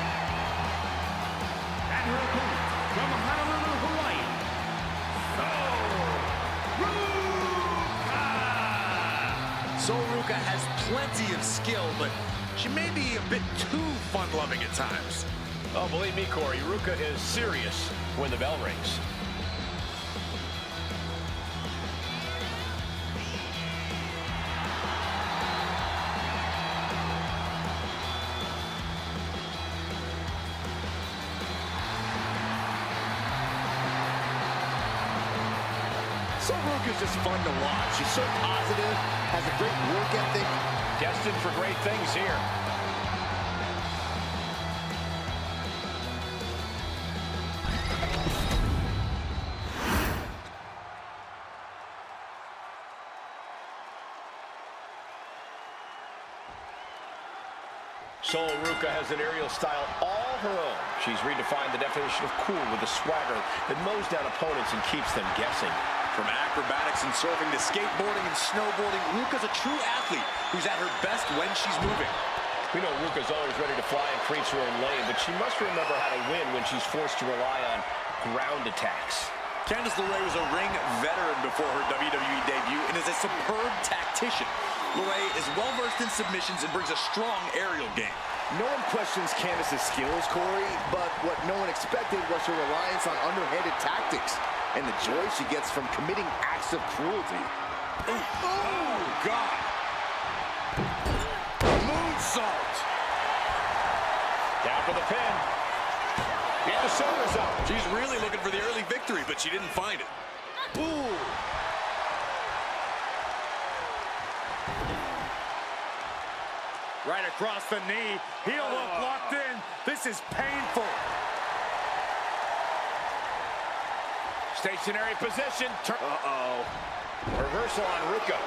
And her opponent from Honolulu, Hawaii, Sol Ruca. Sol Ruca has plenty of skill, but she may be a bit too fun-loving at times. Oh, believe me, Corey, Ruca is serious when the bell rings. Sol Ruca's just fun to watch. She's so positive, has a great work ethic. Destined for great things here. Sol Ruca has an aerial style all her own. She's redefined the definition of cool with a swagger that mows down opponents and keeps them guessing. From acrobatics and surfing to skateboarding and snowboarding, Ruca's a true athlete who's at her best when she's moving. We know Ruca's always ready to fly and create her own lane, but she must remember how to win when she's forced to rely on ground attacks. Candice LeRae was a ring veteran before her WWE debut and is a superb tactician. LeRae is well-versed in submissions and brings a strong aerial game. No one questions Candice's skills, Corey, but what no one expected was her reliance on underhanded tactics and the joy she gets from committing acts of cruelty. Oh, God. Moonsault. Down for the pin. And the shoulders up. She's really looking for the early victory, but she didn't find it. Ooh. Right across the knee. Heel hook locked in. This is painful. Stationary position. Uh-oh. Reversal on Ruca.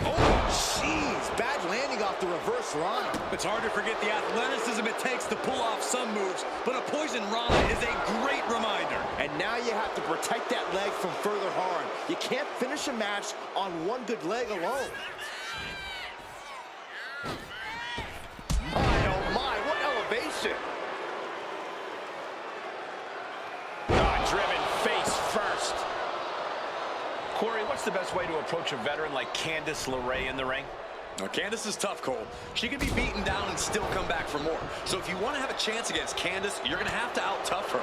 Oh, jeez. Bad landing off the reverse Rana. It's hard to forget the athleticism it takes to pull off some moves, but a poison Rana is a great reminder. And now you have to protect that leg from further harm. You can't finish a match on one good leg alone. My, oh my, what elevation. Driven face first. Corey, what's the best way to approach a veteran like Candice LeRae in the ring? Now, Candice is tough, Cole. She can be beaten down and still come back for more. So if you want to have a chance against Candice, you're going to have to out-tough her.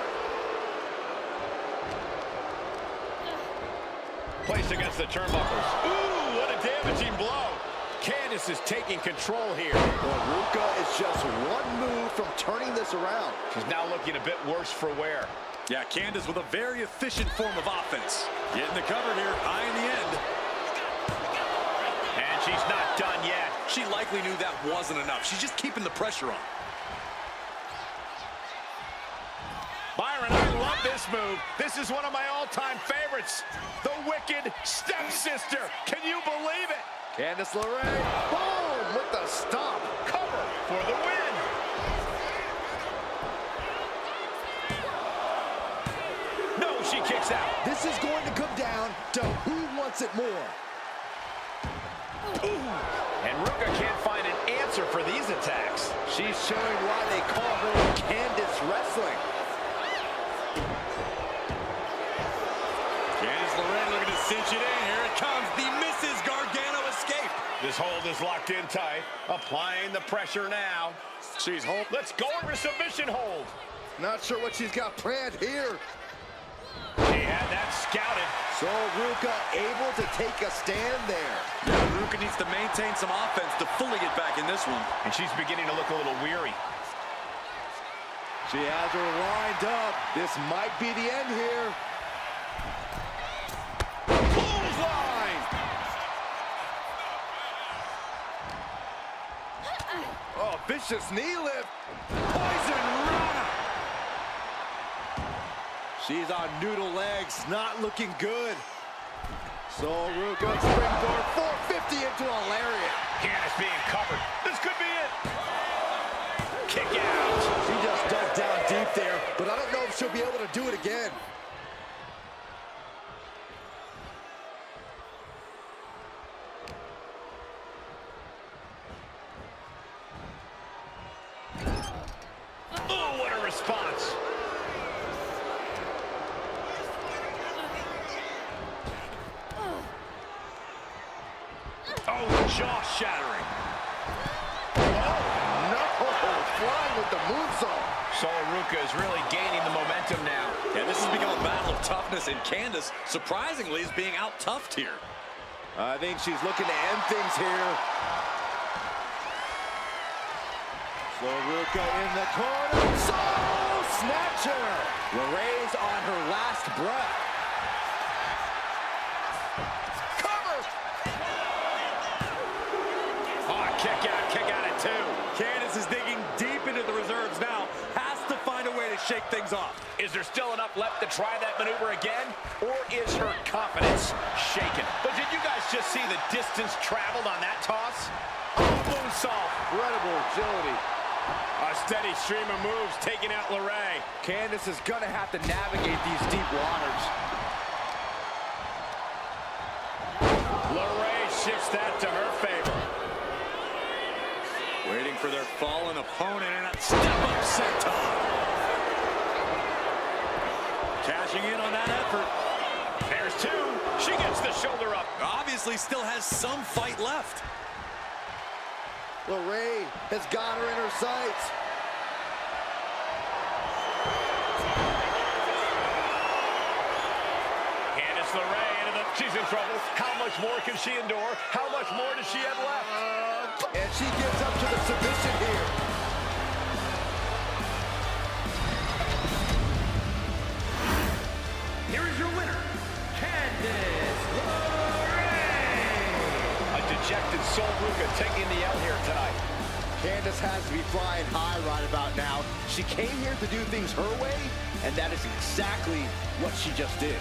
Placed against the turnbuckles. Ooh, what a damaging blow. Candice is taking control here. Well, Ruca is just one move from turning this around. She's now looking a bit worse for wear. Yeah, Candice with a very efficient form of offense. Getting the cover here, high in the end. And she's not done yet. She likely knew that wasn't enough. She's just keeping the pressure on. Byron, I love this move. This is one of my all-time favorites. The Wicked Stepsister. Can you believe it? Candice LeRae, boom, with the stomp. Cover for the win. No, she kicks out. This is going to come down to who wants it more. Ooh. And Ruca can't find an answer for these attacks. She's showing why they call her Candice Wrestling. Candice LeRae looking to cinch it in. Here it comes, the Mrs. Gargano escape. This hold is locked in tight. Applying the pressure now. She's home. Let's go over submission hold. Not sure what she's got planned here. She had that scouted. So Ruka able to take a stand there. Yeah, Ruka needs to maintain some offense to fully get back in this one. And she's beginning to look a little weary. She has her lined up. This might be the end here. Clothesline! Oh, vicious knee lift. Poison Rana. She's on noodle legs, not looking good. So Ruka springboard 450 into a lariat. Candace being covered. This could be it. Kick out. She just dug down deep there, but I don't know if she'll be able to do it again. Oh, what a response. Oh, jaw-shattering. Flying with the moonsault. Ruka is really gaining the momentum now. Yeah, this has become a battle of toughness, and Candace, surprisingly, is being out-toughed here. I think she's looking to end things here. So Ruka in the corner. Soul Snatcher. LeRae's on her last breath. Cover. Oh, kick out at two. Candace is digging deep into the reserves now. Has to find a way to shake things off. Is there still enough left to try that maneuver again? Or is her confidence shaken? But did you guys just see the distance traveled on that toss? Oh, moonsault. Incredible agility. A steady stream of moves taking out LeRae. Candace is going to have to navigate these deep waters. LeRae shifts that to her favor. Waiting for their fallen opponent and a step-up senton. Cashing in on that effort. There's two. She gets the shoulder up. Obviously still has some fight left. LeRae has got her in her sights. Candace LeRae into the... She's in trouble. How much more can she endure? How much more does she have left? And she gets up to the submission here. Here is your winner, Candace LeRae. A dejected Sol Ruka taking the L here tonight. Candace has to be flying high right about now. She came here to do things her way, and that is exactly what she just did.